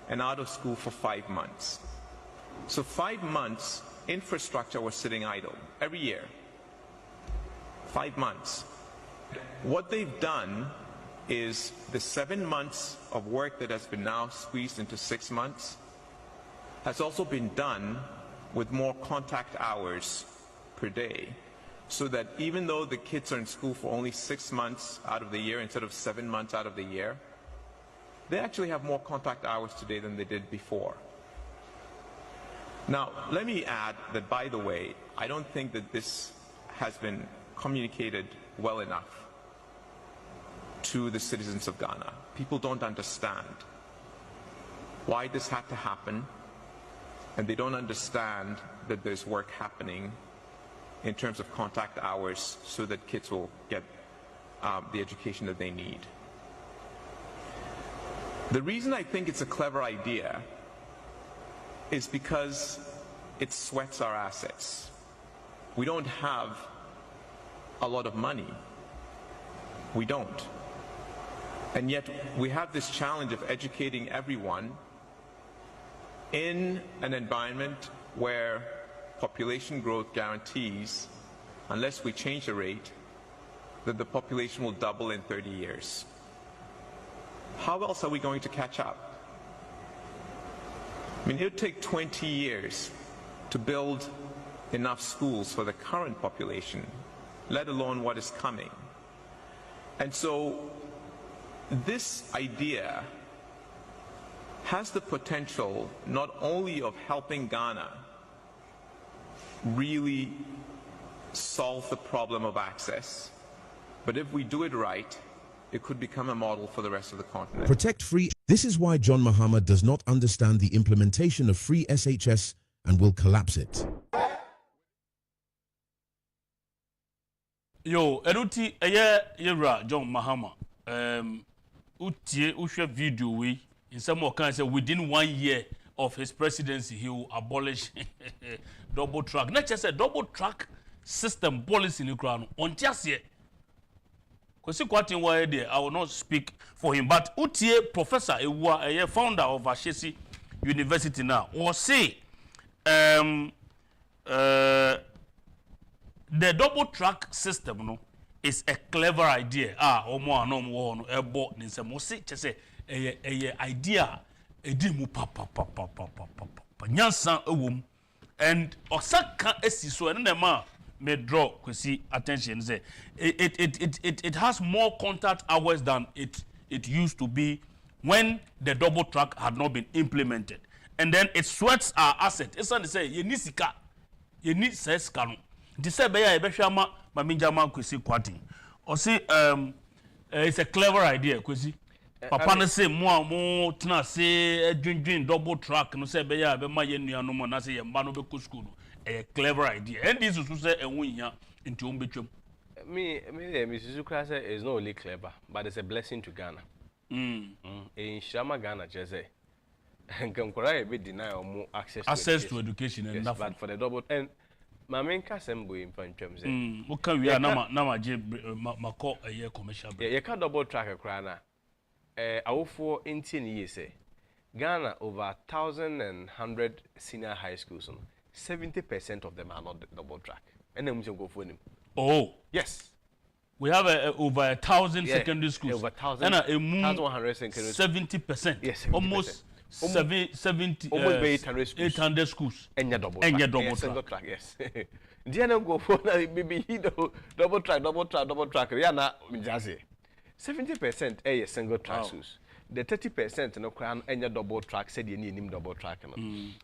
and out of school for 5 months. So 5 months, infrastructure was sitting idle every year. 5 months. What they've done is the 7 months of work that has been now squeezed into 6 months has also been done with more contact hours per day, so that even though the kids are in school for only 6 months out of the year instead of 7 months out of the year, they actually have more contact hours today than they did before. Now, let me add that, by the way, I don't think that this has been communicated well enough to the citizens of Ghana. People don't understand why this had to happen, and they don't understand that there's work happening in terms of contact hours so that kids will get the education that they need. The reason I think it's a clever idea is because it sweats our assets. We don't have a lot of money. We don't. And yet we have this challenge of educating everyone in an environment where population growth guarantees, unless we change the rate, that the population will double in 30 years. How else are we going to catch up? I mean, it would take 20 years to build enough schools for the current population, let alone what is coming. And so this idea has the potential not only of helping Ghana really solve the problem of access, but if we do it right, it could become a model for the rest of the continent. Protect free. This is why John Mahama does not understand the implementation of free SHS and will collapse it. Yo, eruti yera John Mahama. Utie ushe video we in some more kind say within 1 year of his presidency he will abolish double track. Not just a double track system policy in Ukraine. On just yet. Kwasi Kwateng were there. I will not speak for him. But Utie Professor Ewa, a founder of Ashesi University now, or say the double track system no is a clever idea. Omo no mo ebo ni se mo se say a idea edi mu papa nyansan ewom and osaka esiso ene na ma me draw Kwasi attention say it has more contact hours than it used to be when the double track had not been implemented, and then it sweats our asset. It's not to say you need sika, you need seska no. It say be ya be hwa ma minjama Kwasi Kwateng or say it's a clever idea Kwasi. Papa no say mo tena say dwindwin double track no say be ya be ma ye nuano mo na say ye mba no be ko school no. A clever idea. And this is to say a win into umbechum. Me, Mrs. Ukrasa is not only clever, but it's a blessing to Ghana. In Shama Ghana, just say, and can quite deny or more access to education and yes, but for the double and my main assembly in front terms. What can we are now Mako a year commercial? You can't double track a crana. Our 4 in 10 years, Ghana over 1,100 senior high schools. 70% of them are not double track. And then we can go for them. Oh, yes. We have over 1,000 secondary schools. Over 1,000. And 1,100 secondary schools. 70%. Yes, 70%. Almost 70. Almost 800 schools. 800 schools. And your double and track. Your double yes, track. Single track, yes. Diana go for maybe double track. Yeah, na just 70% a single track schools. The 30% no crown and your double track said you need him double track.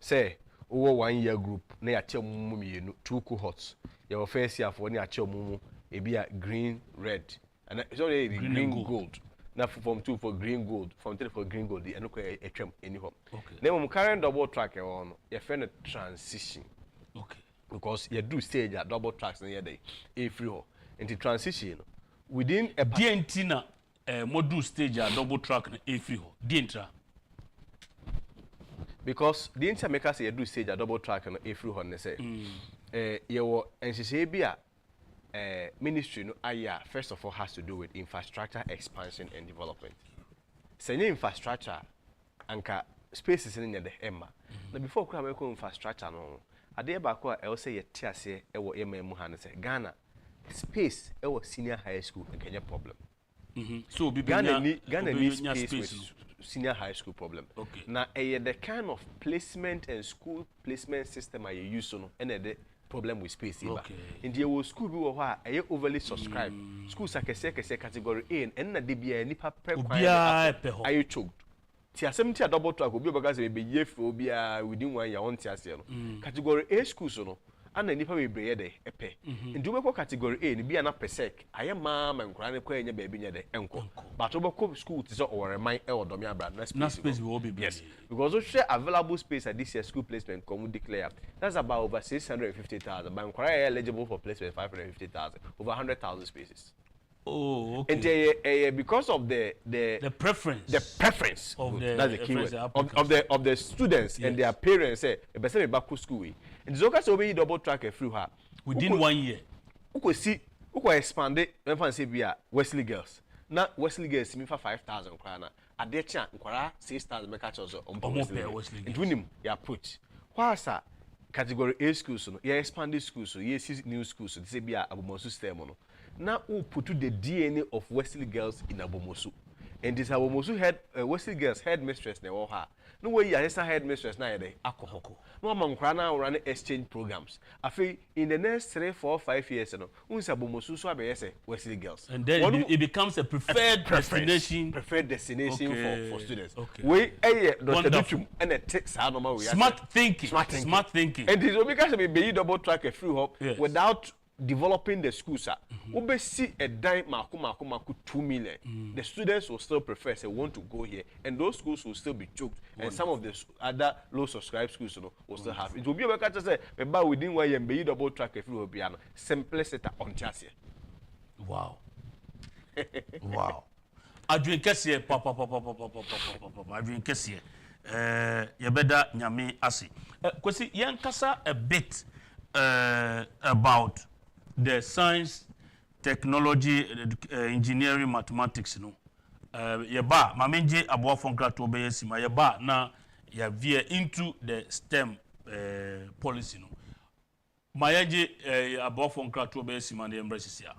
Say over 1 year group na ya che mumu mienu 2 cohorts your first year for na ya che mumu e bia green red and sorry green gold na from 2 for green gold from 3 for green gold and ko etwem anyhow na mum current double track e on your friend transition okay because you do stage at double tracks na dey e free ho into transition within a dientina module stage a double track na every ho dientra because the entire makers say do stage a double track no every ho ne say you nhyehyɛ bi a ministry no aya first of all has to do with infrastructure expansion and development. Say infrastructure anka spaces in the emma. Now before we come infrastructure no ade ba ko a say yete ase e wo ema mu ha ne say Ghana space e wo senior high school nkenya problem. So Ghana needs space with senior high school problem. Okay. Now the kind of placement and school placement system I use no and the problem with space. Okay. In the old school we were overly subscribed. Schools are category A and na debia nipa per are you choked? Tia 70 double track will be because we be yef within 1 year on tia category A schools no and nipa we be there epe. In do category A ni be an persec. I am mama and crying kwa baby nya de enko. But over school is or remind or domia brand na space will be yes. Because we share available space at this year school placement come declare. That's about over 650,000. But crying eligible for placement 550,000. Over 100,000 spaces. Oh, okay. And because of the preference of the that's the keyword of the students and their parents say e be say back to school and so case we double track through her within 1 year we could see we could expand it when fan say bia Wesley girls na Wesley girls me for 5,000 kwana na ade cha nkwara 6,000 make catch us on Wesley and we ya approach kwasa category A schools no ya expanded schools so yes new schools so say bia abomosu system no now we put the DNA of Wesley girls in Abomosu. And this Abomosu head Wesley girls headmistress na wo ha. No way ya headmistress na yede akoko. No man krana run exchange programs. Afi in the next 3, 4, 5 years no, unsa Abomosu so abeyese Wesley girls. And then it becomes a preferred destination for students. Okay. We Dr. Dutum and a text normal smart thinking. And this will because be double track a free hop without developing the schools we see a dime maku 2 million the students will still prefer say want to go here and those schools will still be choked and some of the other low subscribed schools will still have it will be a better say but within 1 year be double track if you will be an simplicity on chassis. Wow. Adwin kese papa adwin kese yebeda nyame ase Kwasi yankasa a bit about the science, technology, engineering, mathematics, no. Yeba, mamenje abuwa fonkra to be sima yeba na ya veer into the STEM policy, no. Mayaje abuwa fonkra to be sima de embrace ya.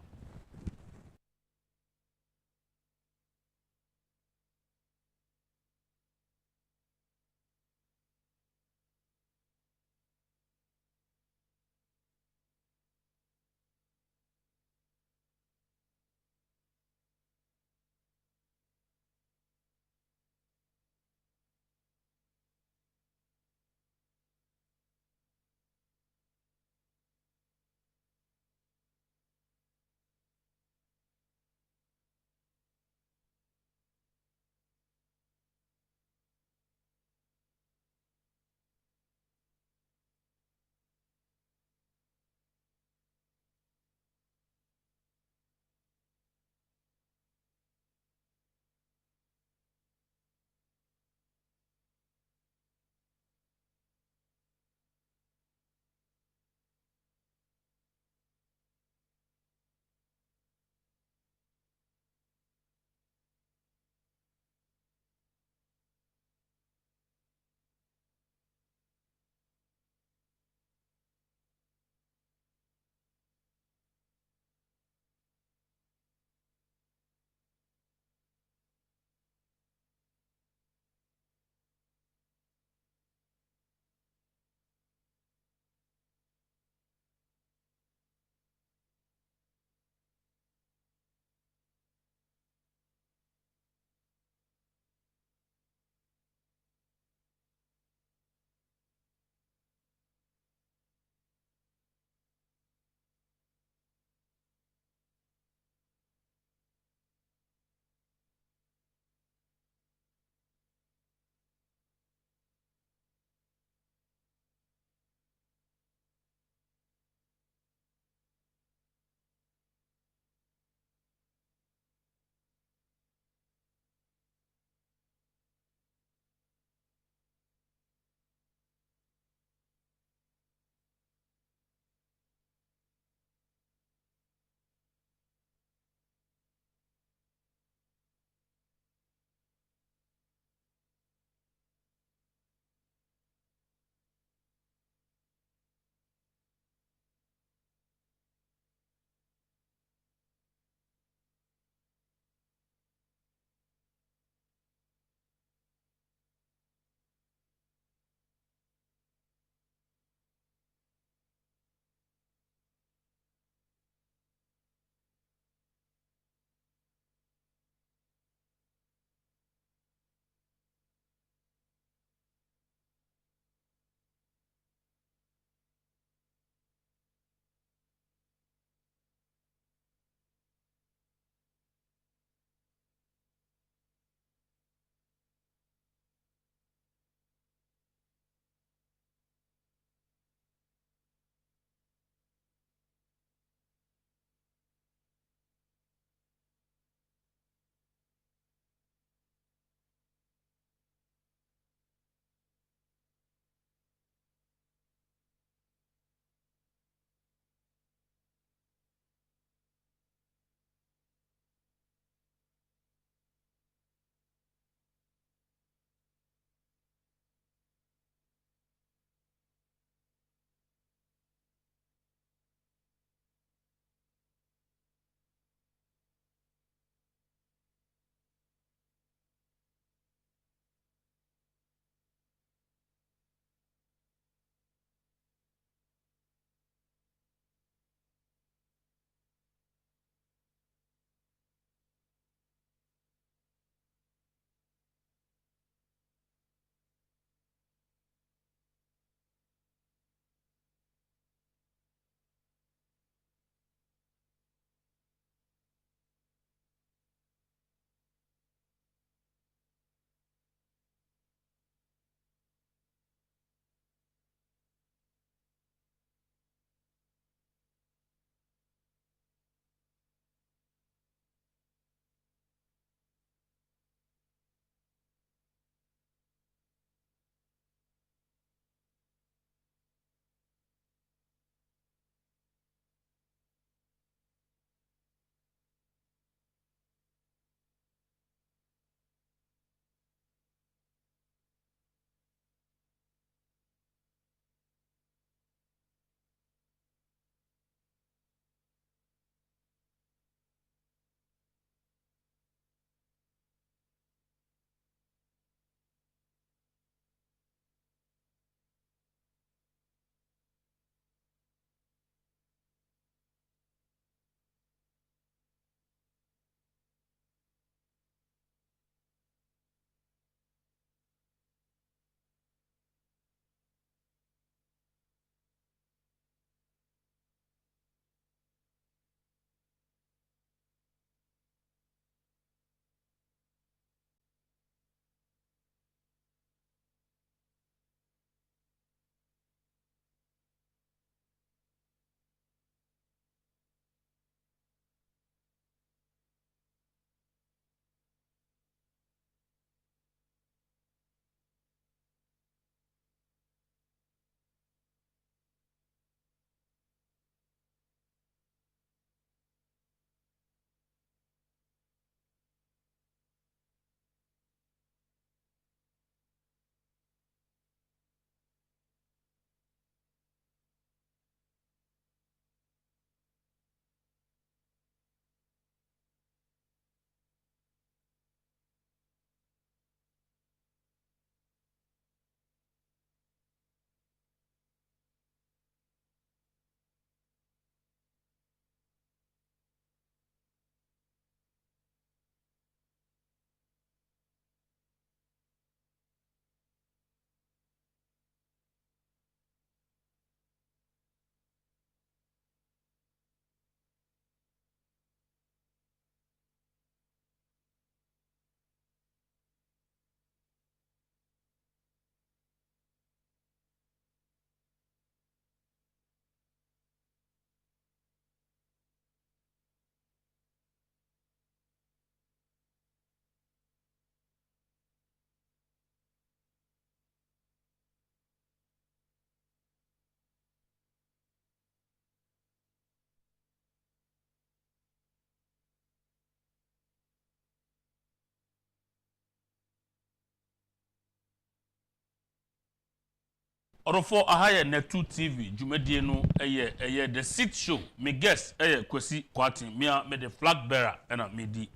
Orofo ahaye Netu TV Jumedie no eye the 6th show me guest Kwasi Kwateng me the flag bearer na me di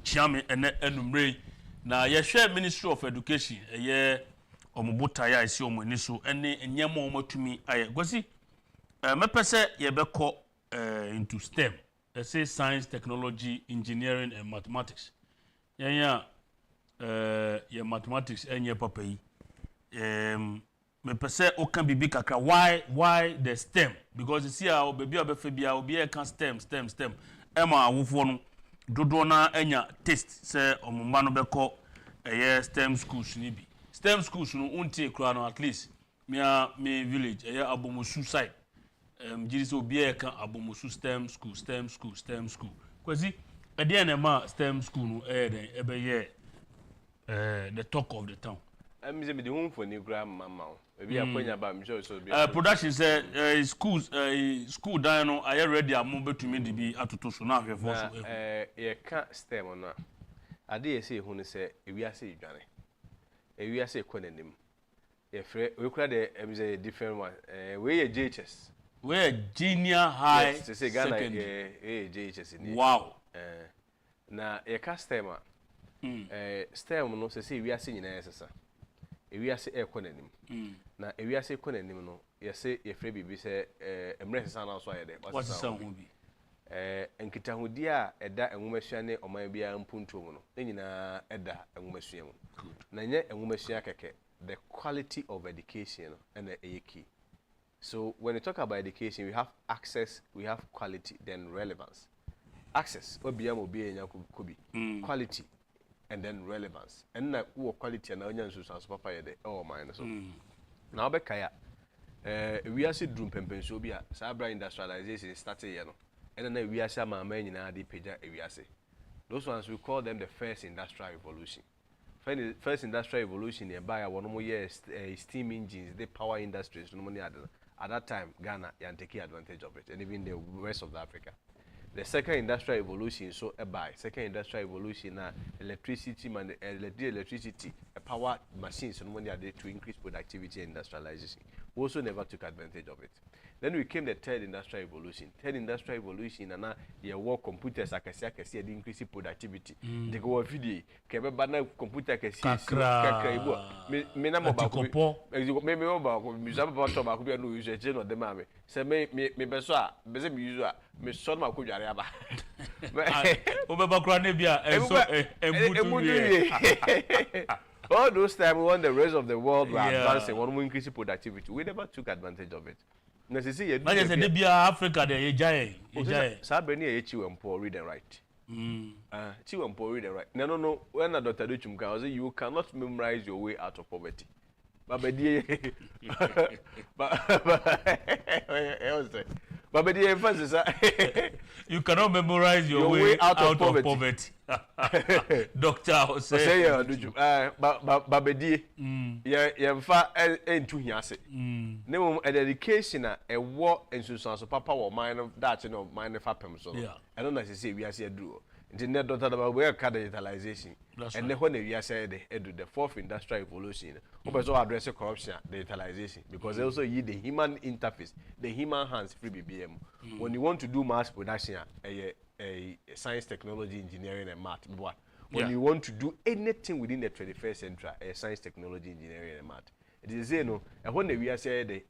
chiame ene enumre na ye share Ministry of Education omobota ya isi omani so ene enyema omatumi aye Kwasi me pese ye beko into STEM, let's say science, technology, engineering and mathematics. Yeah mathematics and yeah papa yi. Me pese o kan bibi kakra why the STEM? Because you see our baby obefebia obi can STEM. Emma awofo no dodo na enya taste say omumba no beko STEM schools ni bi. STEM schools no untie kra no at least me village abomusu side. Jiri so obi can abomusu STEM school. Kwasi at the end ma STEM school no the talk of the town. I'm the home for new grandma. Maybe I'm going about me so production say school down no I ready am be to me the be atoto so na hwe for so e ka STEM on ade say hu ne say ewi ase dwane ewi ase konanim e frɛ we kura the different one we JHS we junior high say Ghana JHS ni wow na e ka STEM STEM no say ewi ase nyina yesesa ewi ase ekonanim na ewi ase ekonanim no yese yefre bibi se emre sesa na so ayede wasesa ho bi enkitahudi a eda enwomasua ne oman bia mpuntuo no nyina eda enwomasua mu na nye enwomasua keke the quality of education and the key. So when we talk about education, we have access, we have quality, then relevance. Access obia mo bia nya kubi quality and then relevance and na wo quality na onya nsusu aso papa yede mine so na obekaya we ase drum pempenso bia sabra industrialization started here no and na we ase amama nyina ade peja we ase those ones we call them the first industrial revolution. First industrial revolution nearby one more years steam engines, the power industries no money at that time Ghana yan take advantage of it and even the rest of Africa. The second industrial revolution so second industrial revolution electricity power machines no money added to increase productivity and industrialization. We also never took advantage of it. Then we came the third industrial revolution. Third industrial revolution and now your work computers akasi the increase productivity. They go video kebe bana computer akasi me na mobile me mobile me jaba ba to ba ko bia no use je no de ma me se me beso a be se me use a me so ma ko dware aba obeba kura ne bia embutu all those times when the rest of the world were advancing, one more increase productivity, we never took advantage of it. Now, see, you say Libya, Africa, they giant. Sabeni e chiwe mpo read and write. Chiwe mpo read and write. No. When Dr. Duchum can say you cannot memorize your way out of poverty. You cannot memorize your way out of poverty. Doctor say babedi yemfa entu hiase nemo education a war ensusanso papa wo mine that no mine fa pem so I don't know say we ase aduro nti ne doctor da we ka digitalization and ne ho na we ase the fourth industrial revolution obeso address corruption digitalization because they also use the human interface the human hands free BBM when you want to do mass production a science, technology, engineering, and math. When you want to do anything within the 21st century, a science, technology, engineering, and math. It is and when we are saying the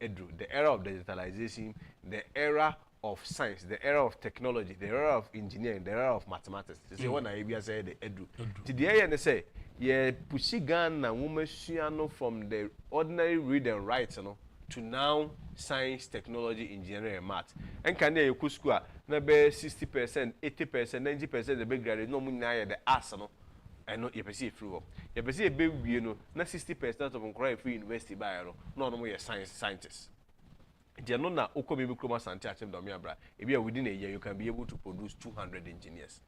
era of digitalization, the era of science, the era of technology, the era of engineering, the era of mathematics. It is when we are saying the edu. Today, and they say, yeah, pussy gun and woman from the ordinary read and write, to now science, technology, engineering, and math. And can they go school? Na be 60%, 80%, 90% the big grade no money na the ass no. And not you perceive through. You perceive be you know, na 60% of them cry free university by no more scientists. They no na okomi bikroma sante atem do me abra. E bia within a year you can be able to produce 200 engineers.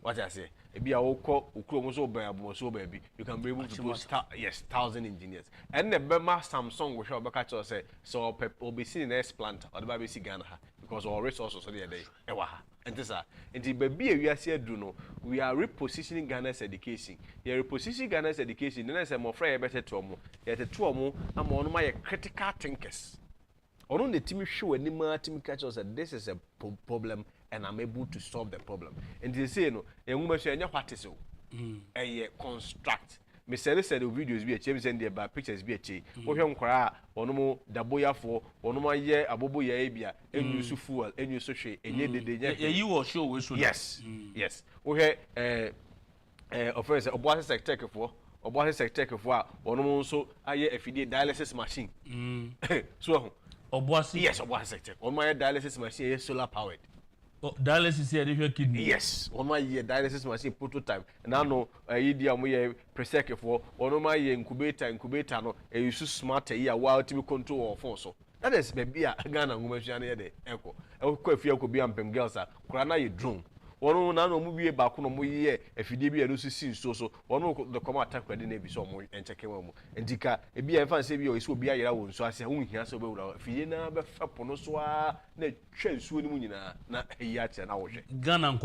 What I say, e bia okromo so ba abomo baby, you can be able to produce 1,000 engineers. And the Bema Samsung we shall back say so will be seen in S plant or the baby Ghana. because our resources are there. And this and the baby we are here do no. We are repositioning Ghana's education. We are repositioning Ghana's education. Then I say more free better to more. Yet the two more. I'm one of my critical thinkers. On the team show any more team catchers that this is a problem and I'm able to solve the problem. And they say no, a woman say what is so a construct. Me said the videos be a change and the pictures be a change. We have cry one more daboya for one more year abobo ya ebia and you fuel and you social and you will show we should. Yes, yes. We have offense a boss sector for. Or boss sector for one more so I a feed dialysis machine. So Obuasi. Yes, Obuasi sector. On my dialysis machine is solar powered. Oh, dialysis here if kidney. Yes, on my dialysis machine prototype. And I know idiom we presecke for on my incubator no a use smart a while to control or phone so. That is maybe a Ghana woman de echo. If you could be ampem girls are crana you drone. One no movie back on year if you did be a lucy so one the command attack with the navy so more and check him and Dika a be a fancy you is will be a own so I say who here so well if you never faponoswa ne chance winning na a yacht and hour Ghana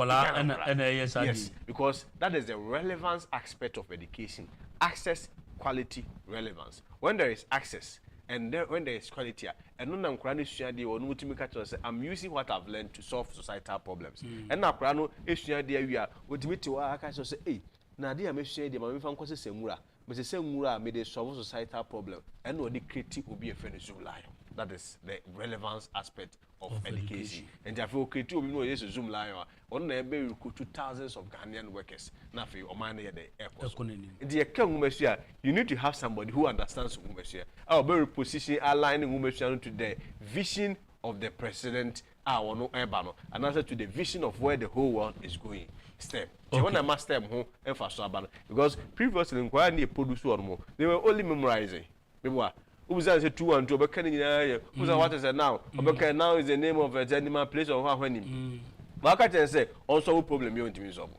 and yes because that is the relevance aspect of education access quality relevance when there is access and then when there is quality and no nam krano suade or no timi catch say I'm using what I've learned to solve societal problems and na krano esuade awia otimi ti wa aka say eh na dey am esuade ma me fa nkwose semura me say semura me dey solve societal problem and no dey create obi e friend zoom lion that is the relevance aspect of education and if you create obi no yes zoom lion on na be recruit thousands of Ghanaian workers na fe o man dey economy the kan you need to have somebody who understands umesia our very position aligning umesia to the vision of the president no ebano and answer to the vision of where the whole world is going step so when I must step home emphasis about because previously in kwani produce one more they were only memorizing people Uza say 2 and 2 obeka nyina Uza what is it now obeka now is the name of a animal place or how him Maka ten say also problem you ntimi solve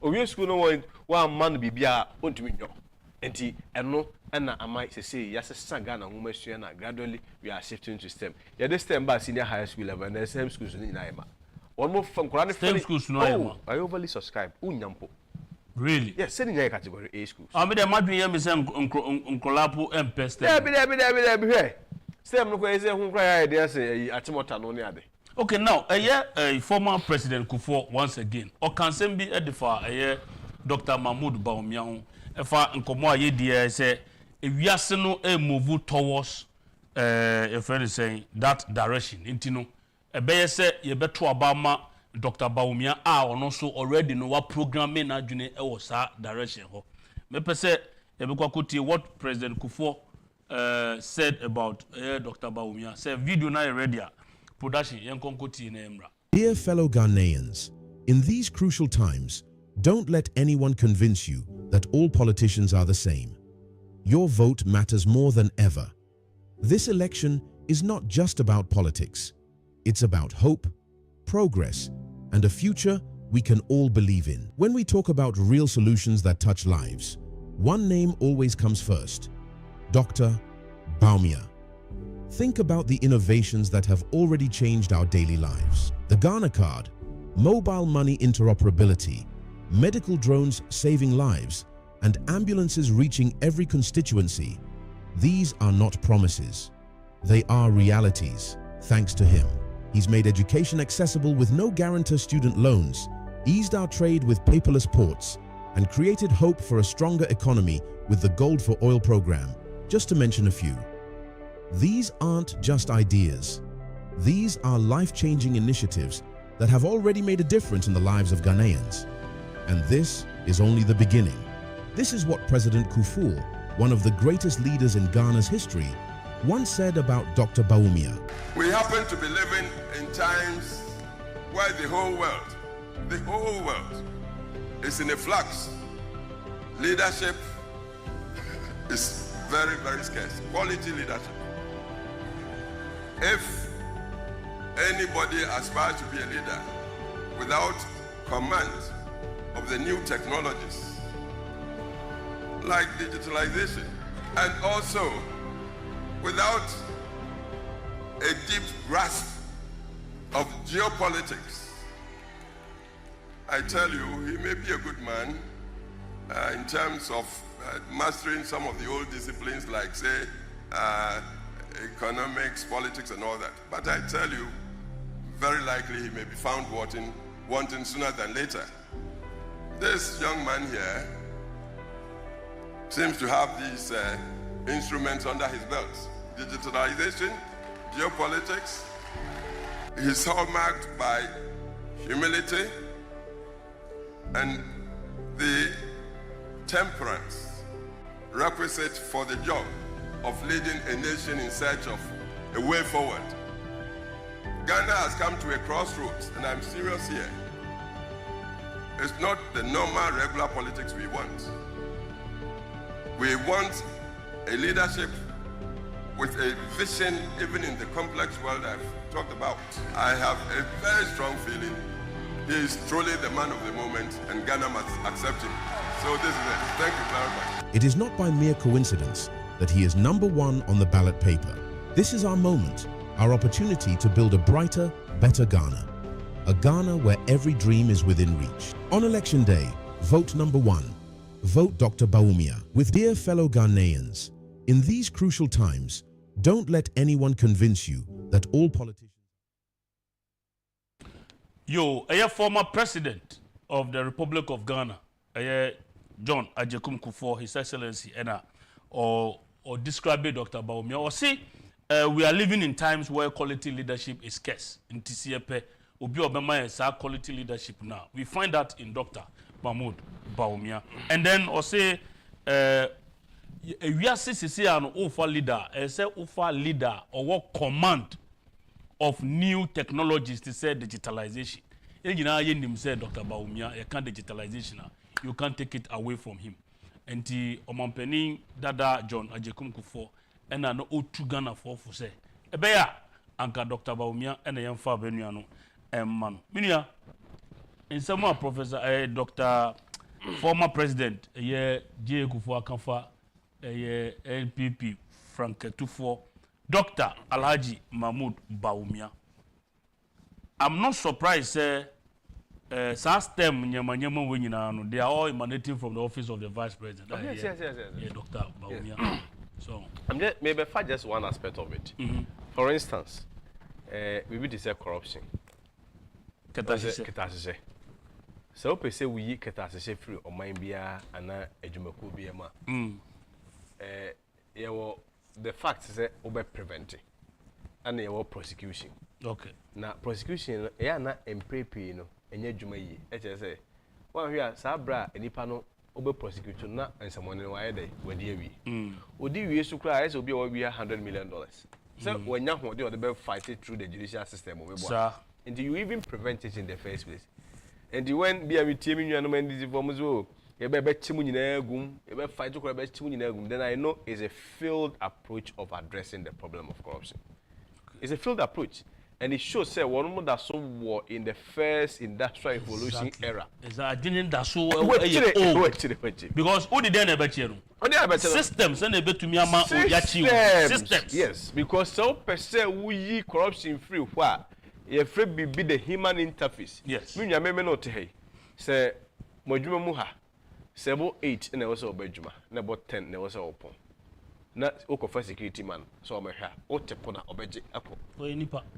owie school no one man bibia ntimi nyo enti eno na amai say yasesa Ghana humasua na gradually we are shifting to STEM yeah this STEM ba senior high school level and same schools ni na ema one more from Quran STEM schools no ema I overly subscribe unyampo. Really? Yes, sending your category A schools. I mean, there might be a STEM uncolapo and pest. There. STEM no kwese hu cry idea say atimota no neade. Okay, now a former President Kufuor once again. Or can send be edifa Dr. Mahmoud Bawumia efa nkomo aye dia say ewiase no move towards a friend saying that direction. Intino ebeye say ye beto abama Dr. Bawumia also already know what programming na dwene e wo sa direction ho. Me pese e be kwakotie what President Kufuor said about Dr. Bawumia. Say video na ready production yen konkoti na emra. Dear fellow Ghanaians, in these crucial times, don't let anyone convince you that all politicians are the same. Your vote matters more than ever. This election is not just about politics. It's about hope, progress, and a future we can all believe in. When we talk about real solutions that touch lives, one name always comes first: Dr. Bawumia. Think about the innovations that have already changed our daily lives. The Ghana card, mobile money interoperability, medical drones saving lives, and ambulances reaching every constituency. These are not promises. They are realities, thanks to him. He's made education accessible with no guarantor student loans, eased our trade with paperless ports, and created hope for a stronger economy with the Gold for Oil program, just to mention a few. These aren't just ideas. These are life-changing initiatives that have already made a difference in the lives of Ghanaians. And this is only the beginning. This is what President Kufuor, one of the greatest leaders in Ghana's history, once said about Dr. Bawumia. We happen to be living in times where the whole world is in a flux. Leadership is very, very scarce. Quality leadership. If anybody aspires to be a leader without command of the new technologies like digitalization, and also without a deep grasp of geopolitics. I tell you, he may be a good man in terms of mastering some of the old disciplines like, say, economics, politics, and all that. But I tell you, very likely he may be found wanting sooner than later. This young man here seems to have these instruments under his belt. Digitalization, geopolitics. He's hallmarked by humility and the temperance requisite for the job of leading a nation in search of a way forward. Ghana has come to a crossroads, and I'm serious here. It's not the normal, regular politics we want. We want a leadership with a vision, even in the complex world I've talked about. I have a very strong feeling he is truly the man of the moment, and Ghana must accept him. So this is it. Thank you very much. It is not by mere coincidence that he is number one on the ballot paper. This is our moment, our opportunity to build a brighter, better Ghana. A Ghana where every dream is within reach. On election day, vote number 1. Vote Dr. Bawumia. With dear fellow Ghanaians, in these crucial times, don't let anyone convince you that all politicians... A former president of the Republic of Ghana, John Agyapong for His Excellency, or describe Dr. Bawumia, or say we are living in times where quality leadership is scarce. In TCP, Obi Obama is our quality leadership now. We find that in Dr. Mahmoud Bawumia. And then, or say, we are saying an UFA leader, UFA leader, or what command of new technologies to say digitalization. You say Dr. Bawumia, you can't digitalization. You can't take it away from him. And the Omampeni Dada John Agyapong for and an O2 Ghana for say. Ebeya Anka Dr. Bawumia and a young Fabiano and man. Minia in some more Professor Dr. Former President J. Kufuor Akamfa NPP Frank Tufo Dr. Alhaji Mahmoud Bawumia. I'm not surprised, sir. They are all emanating from the office of the Vice President. Yes. Yeah, Dr. Bawumia. Yes. So I'm just maybe just one aspect of it. For instance, we will say corruption. Ketasise. So we say we ketasise free or mind bia and Agyapong bia the fact is that we preventing and we prosecution. Okay. Now prosecution, na emprepe no enye dwuma yi. E say one hwe sabra enipa no obe prosecute na ensamone no waye dey wadi awi. Odi wie su kra say obi o wi $100 million. So when you ho dey o dey fight it through the judicial system o Sir. And you even prevent it in the first place. And when be a team you no man this form so you be chimu nyina gum, you be fight to kra be chimu nyina gum, then I know it's a failed approach of addressing the problem of corruption. It's a failed approach. And it shows say one more that so war in the first industrial revolution era. Is that didn't that so because who did they never cheer? Systems and a bit to me systems. Yes, because so per se we corruption free where you free be the human interface. Yes. Me nyame no te hey. Say modwuma mu ha. Say about 8 na we say obadwuma, na about 10 na we say opon. Na okofa security man so me hwa o tepo na obeje akọ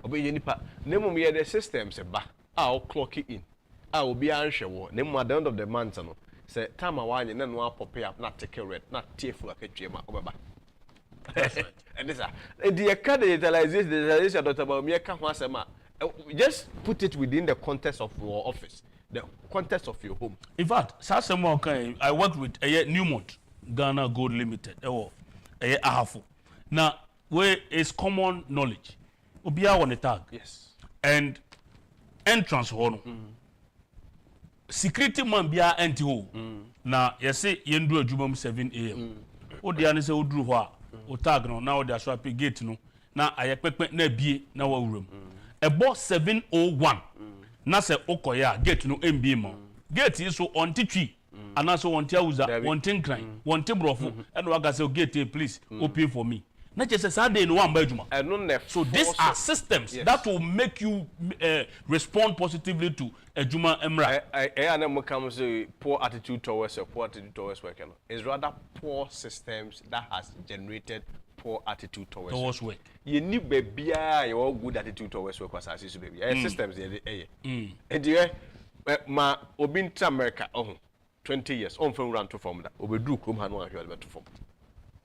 obeje nipa na mum ye the system se ba o clock in obi anhwe wo na mum at the end of the month no se time awanye na no pop up na take red na tefu akatwe ma obeba. That's right. And this the digitalization Dr. Bawumia ka ho asema just put it within the context of your office, the context of your home. In fact, I worked with Newmont Ghana Gold Limited. Ahafo. Now, where is common knowledge? Obia on the tag. Yes. And entrance hono. Security man bia enti ho. Na yesi yendu adwuma 7 AM. Odia ne se oduru ho a, o tag no na odia so api gate no. Na ayekpekpe na bie na wa wuram. Ebo 701. Na se okoya gate no MB mo. Gate is so on titwi. And also want to use one thing crime, one thing brofo, and waka say gate please open for me. na just say dey no one ba adwuma so these are systems that will make you respond positively to adwuma emra and then comes poor attitude towards work is rather poor systems that has generated poor attitude towards work. You need baby your good attitude towards work was as baby systems and you ma obin to America 20 years on from run to form that obedu krom ha no ahwe to form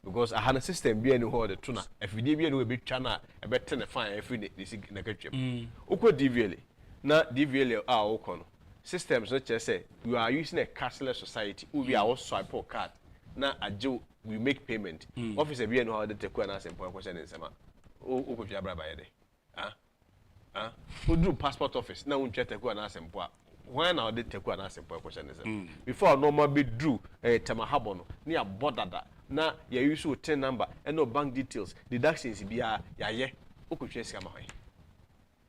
because I had a system be any ho the tuna if we be no be chana e better na fine every this na katwem ukọ DVL na DVL ukọ systems not just say you are using a cashless society we are also swipe card na ajo we make payment officer be any ho the teku na simple question nsema ukọ twa braba ye de do passport office na unche teku na simple when I did take one simple question is before normal be drew a tamahabono near bodada na ya use 10 number and no bank details deductions be ya oku chese kama hoy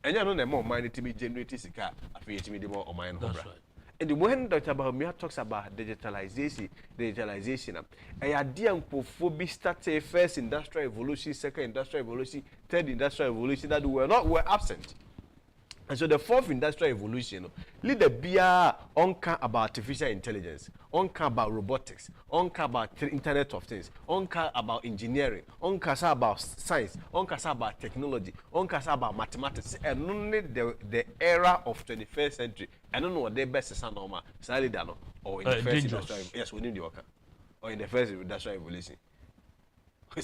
enya no na more money to be generated sika afiyeti me more o mind hobra and when Dr. Bahomia talks about digitalization I idea nkofo bi start a first industrial revolution, second industrial revolution, third industrial revolution that were absent. And so the fourth industrial revolution, leader bia onka about artificial intelligence, onka about robotics, onka about Internet of Things, onka about engineering, onka about science, onka about technology, onka about mathematics, and only the era of 21st century. I don't know what the best is normal, or in the first industrial, yes, within the worker, or in the first industrial revolution. Or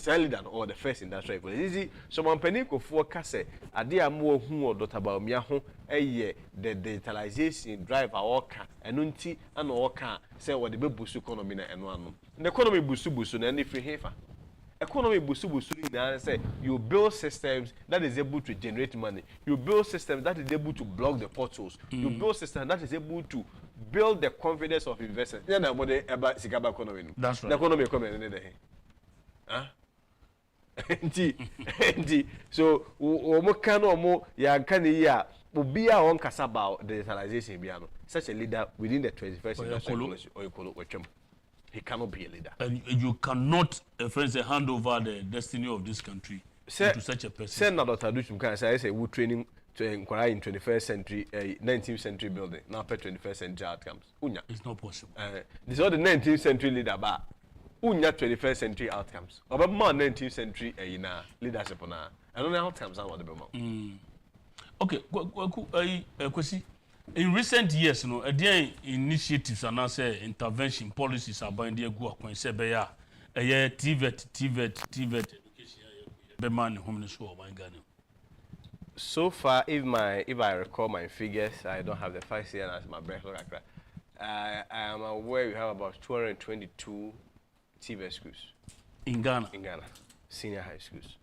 the first industrial revolution. So my penny go for kase ade amwo hu o Dr. Bahomia ho the digitalization drive our car and unti and oka say what the boost economy na eno anu. The economy busu na any free hefa. Economy busu na say you build systems that is able to generate money. You build systems that is able to block the potholes. You build systems that is able to build the confidence of investors. Yeah, na body about sigaba economy. That's right. The economy come in there. So omo kan omo ya kan ya obi a won kasa about digitalization bia no such a leader within the 21st century he cannot be a leader and you cannot friends hand over the destiny of this country to such a person. Say na Dr. Duchum can say we training to inquire in 21st century 19th century building now per 21st century outcomes unya it's not possible. This is all the 19th century leader ba unya 21st century outcomes. About more 19th century na leadership na. I don't know outcomes are what the okay, Kwasi, in recent years, you know, there initiatives and also intervention policies are being there go akwan say be ya TVET education be man home school of Ghana. So far, if I recall my figures, I don't have the facts here as my breath. I am aware we have about 222 TVET schools in Ghana. Senior high schools.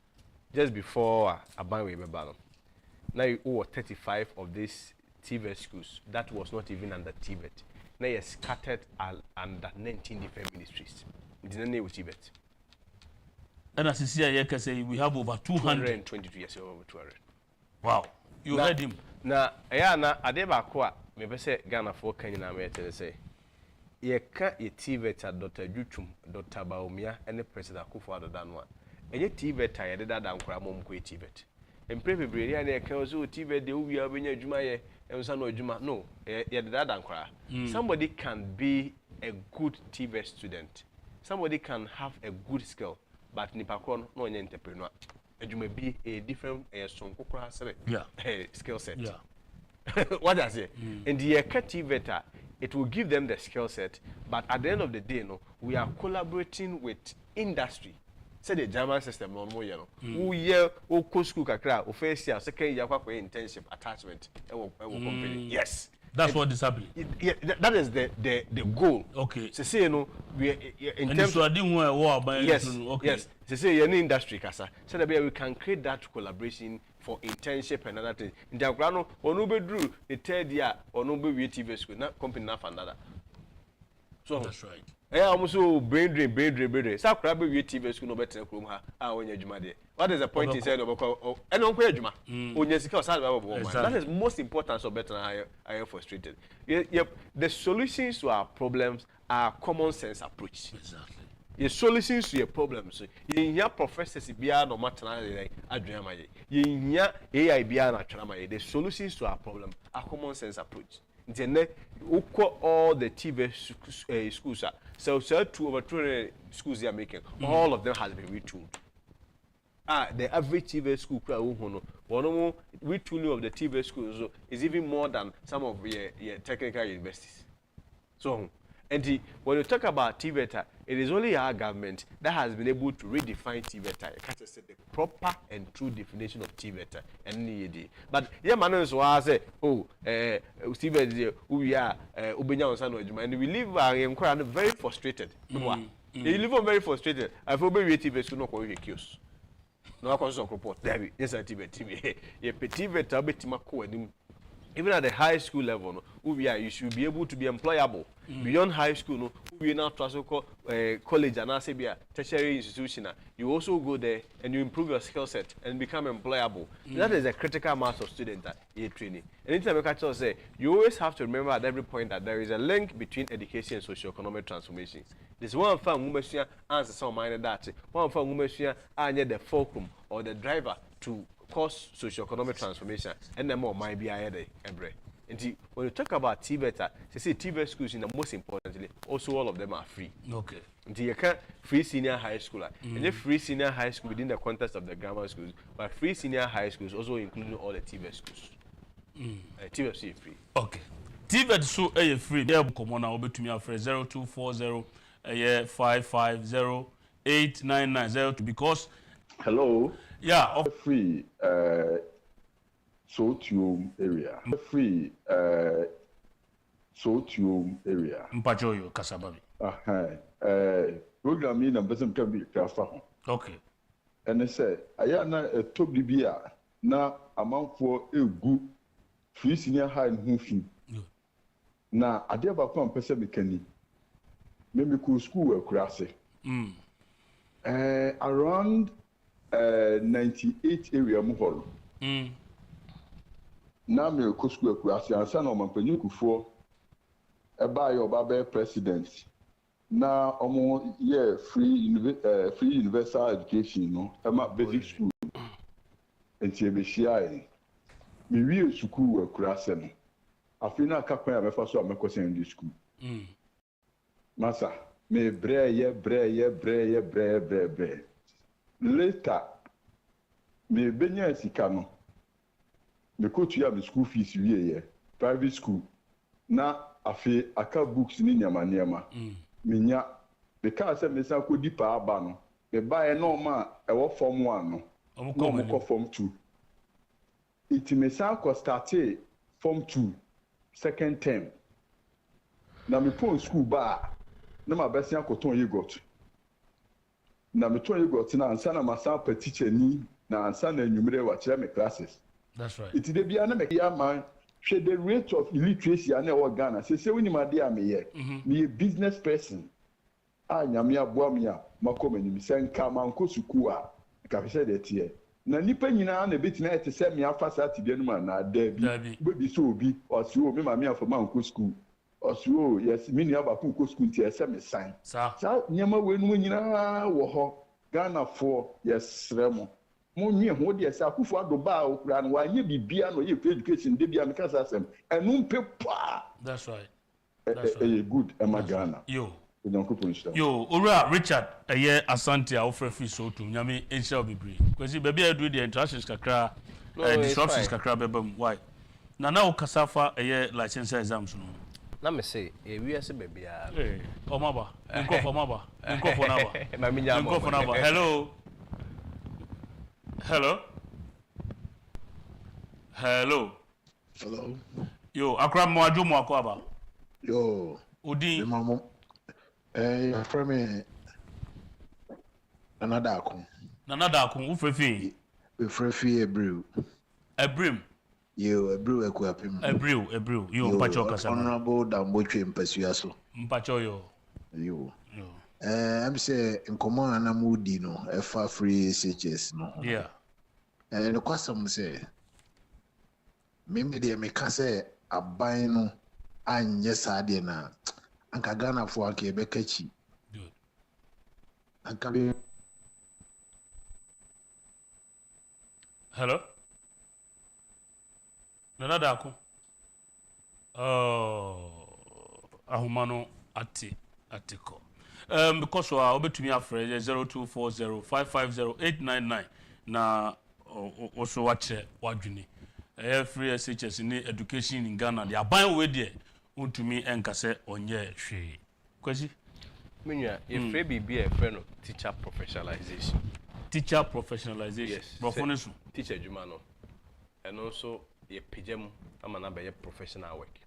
Just before Abanwe Bebalo. Now you owe 35 of these TVET schools. That was not even under TVET. Now you're scattered under 19 different ministries. It didn't name TVET. And as you see, I can say we have over 222 years over 200. Wow. You heard him. Now, Adeba Kwa, maybe say Ghana for Kenya, I say. Ye ka ye TVET at Dr. Duchum, Dr. Bahomia, and the President akufo-addo danwa. And ye TVET I did that down Kramom Kwe TVET. And probably and ye can also TVET the we are when Juma ye and Sano Juma. No, ye did that down Somebody can be a good TVET student. Somebody can have a good skill, but Nipakon no an entrepreneur. And you may be a different skill set. Yeah. What I say? And the TVET it will give them the skill set, but at the end of the day, no, we are collaborating with industry. Say the German system, no more, you know. Who year, who school kakra, who first year, second year, what internship attachment, company. Yes, that's what is happening. That is the goal. Okay. So say, you know, we in and terms so I didn't want to war about yes, okay. Yes. So say any industry, kasa. So that we can create that collaboration for internship and other things. In the ground, on Drew, the third year, on Ube TV school, not company enough another. So that's right. I almost brain drain. So crab TV school no better than when you're Juma. What is the point in saying about and on Juma? When you see that is most important, so better than I am frustrated. Yep, the solutions to our problems are common sense approach. Exactly. Your solutions to your problems. You professors biya no matter adriama ye. You AI biya na trama ye. The solutions to our problem are common sense approach. Then all the TV schools are so 200 schools they are making. All of them has been retooled. The average TV school one retooling of the TV schools is even more than some of your technical universities. So, and when you talk about TVETA, it is only our government that has been able to redefine TVETA. You can't say the proper and true definition of TVETA and NED. But yeah, man, so I say, TVETA, we are and we live very frustrated. You live very frustrated. I feel very TVETA to not call you accused. No, I can't report. There, yes, I TVETA. You pay TVETA, bet him. Even at the high school level, you should be able to be employable. Beyond high school, we now call college and ASEBIA tertiary institution. You also go there and you improve your skill set and become employable. That is a critical mass of students that you training. Anytime I say, you always have to remember at every point that there is a link between education and socio-economic transformation. This one fan woman answer some minor that one fan woman the fulcrum or the driver to cause socio-economic transformation and then more might be every. And when you talk about TVETA, they say TVET schools, in the most importantly, also all of them are free. Okay. And you can't free senior high school. And the free senior high school within the context of the grammar schools, but free senior high schools also including all the TVET schools. TVET is free. Okay. TVET so free. There come on now to me after 0240 550 because hello. Yeah, free Sotium area. Free Sotium area. Mpachoyo Kasababi. Program in a person can be transferred. Okay. And I said, I am not a top DBA now amount for a good free senior high and hoofing. Now, I did about one person mechanic. Maybe cool school crassy. Around 98 area muhol. Now me ko school crassy and son of my penny for a buy or baby president. Now free universal education, no. I'm at basic school. And TBCI. Me real school crassy. I feel like I can't first so I'm in this school. Massa, me breye. Later, me benya sikano. Me go to your school fees private school. Na afi aka books ni nyama. Me nya because say me say ko di pa aba no. Me buy no ma e wo form 1 no. No mo ko form 2. It me say ko start form 2 second term. Na me pon school ba na ma besia ko ton yigot. Na me ton yigot na ansa na masa pa teacher ni na ansa na enumere wa kire me classes. That's right. It dey bia na me ya man share the rate of illiteracy na e Ghana. Say we ni ma dey am here. Me a business person. Nyame aboa me a makoma ni se nka man ko suku a ka fe dey tie. Na nipa nyina na betina ete se me afa sa tibia no ma na da bi. Be so obi o si o me ma me afa man ko school. Osuo yes me nua ba ko school tie se me sign. Sa nyama we no nyina wo ho Ghana for yes remo. Mo nwie ho de se akufo-addo ba okura no wa nye bibia no ye education de bia me ka sa sem. Enu mpe pa. That's right. Good Emma Ghana. Yo, Ora Richard, a year Asante, our free so to Yami, and shall be brave. Because he baby, I do the interactions kakra, disruptions kakra, bebum. Why? Now, Kasafa, a year license exams. Let me say, we are a baby. Hey, Omaba, Uncle for Maba, Uncle for Naba, Uncle for Naba. Hello. Hello. Hello. Hello. Yo, Akram Mwaju Mwakwaba. Yo. Udi. Mamo. From me. Nana Daku, Ufefi. Ufefi Ebrew. Ebrim. You Ebrew Equapim. Ebrew. You Mpacho Kasama. Honorable Damboche Impesiaso. Mpacho yo. You. I'm say in command and Moody no, F free SHS no. Yeah. And the question say, maybe they make us say a buy no, and yes, I did not. Anka Ghana for a Quebecachi. anka Hello? Nana Dako? Oh, Ahumano Atiko. Because we are over to me after 0240550899 na also watch Wajuni. Free SHS in education in Ghana. They are buying with there. To me and Kase on ye she. Kwasi? Minya, if free be a friend of teacher professionalization. Teacher professionalization. Yes. Professionalism. Teacher Jumano. And also a PGM, I'm an abe professional work.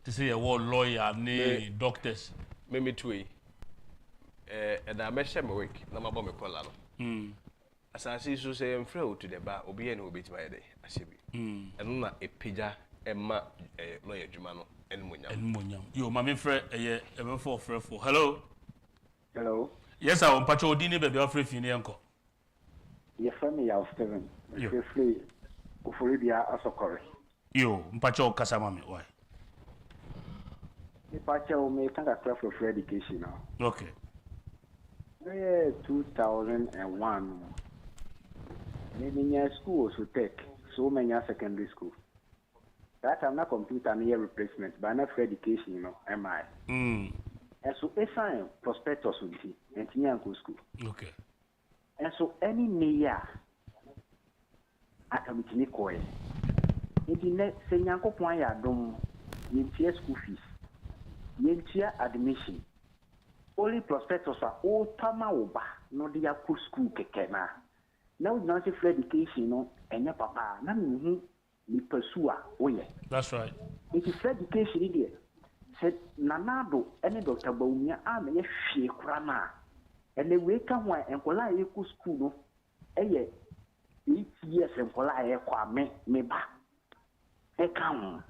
To say a war lawyer, ne doctors. Maybe two. And I measure my work, no matter me call as I see, so say I'm free to the bar, obi and obey my day, I see. And not a pija, and ma lawyer Jumano, and Munyam. You, my friend, a for. Hello? Hello? Yes, I want Pacho Dini, baby, of free Finianco. Your family are Steven. You're free. Ufuribia Asokori. You, Mpacho Casamami, why? The Pacho may thank us for free education now. Okay. 2001. Maybe near school to take so many secondary school. That I'm not computer near replacement, but not free education, you know, am I? And so a sign prospectus will be and school. Okay. And so any near akamiti koe. Edi ne se Nyankopon ya dom yentia school fees. Yentia admission. Only prospectus are all tama oba no dia ku school keke na. Now not say free education no enya papa na me ni pursue oye. That's right. It is free education here. Said nanado any Dr. Baumia am ye hwe kura na. And the way come when enkola ye ku school no eye 8 years enkola ye kwa me ba. E come.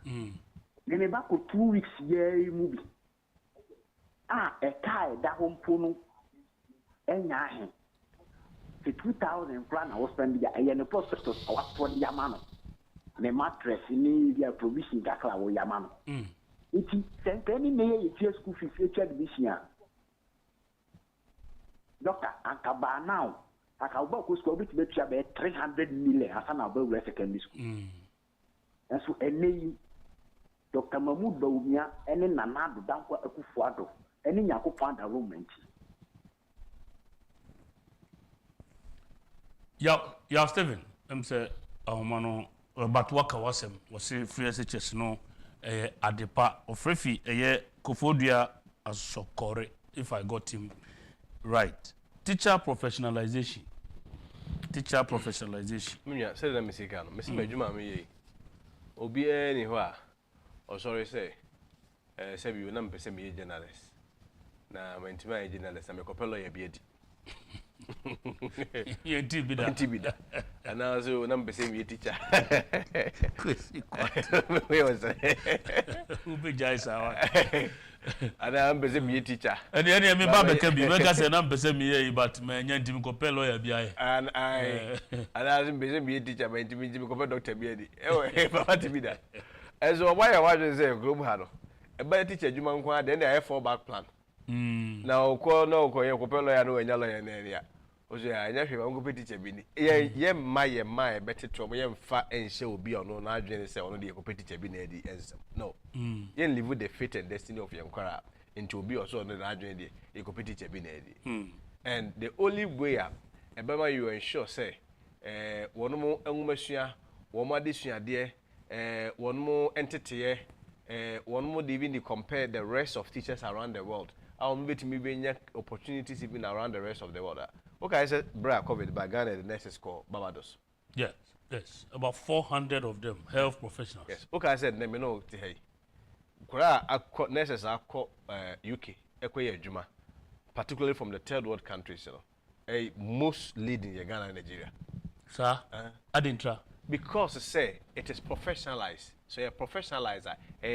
Me ba ko 2 weeks ye movie. E kai da hompo no enya he. 2000 plan I was spend ya e no prospectus I was for the yamano. Me mattress ni dia provision dakla wo yamano. Iti senteni me ye school fees e admission. Doctor, Ankaba now, Akaba could school bit bet 300 million as an above secondary school. And so, a name Dr. Mahmoud Baumia, and then Nanado, Danko akufo-addo, and in Yakupanda room. Yeah, Steven, I'm say, Mano, but Waka was free SHS no, Adepa, or Frefi, Kofodia as Sokore, if I got him. Right. Teacher professionalization. Minya, say that Mr. Kano. Mr. Majuma me. Obi anywhere. Or sorry say. Say you number say me journalist. Na my intimate journalist. I'm a couple of beard. You TB. And now so number say me teacher. Where was that? Who be Jaisa? And I'm busy me teacher. And the enemy Baba can be because I'm busy me, but my yantim copel lawyer be. And I'm busy me teacher, my intimate Dr. Beardy. Oh, Papa to be that. As why I was say group hado. A better teacher, Juman, then I have fallback plan. Now, call no copel lawyer, no, and yellow and area. Oje I never I'm go teacher bi ni. Ye my better trouble ye mfa enhye obi ono na adwene se ono de go teacher bi na di ensem. No. Ye live the fate and destiny of yankwara into obi also ono na adwene de e go teacher bi na di. And the only way ebema you ensure say wono mo enwumasua wo mo adesua de wono mo entity wono mo even to compare the rest of teachers around the world. I'll meet me being opportunities even around the rest of the world. Okay, I said, Bra COVID by Ghana, the nurses called Barbados. Yes. About 400 of them, health professionals. Yes. Okay, I said, name me know, hey. Kura, nurses are called UK, Ekwe Juma, particularly from the third world countries, you know. Most leading Ghana and Nigeria. Sir, I didn't try. Because, say, it is professionalized. So, a professionalizer,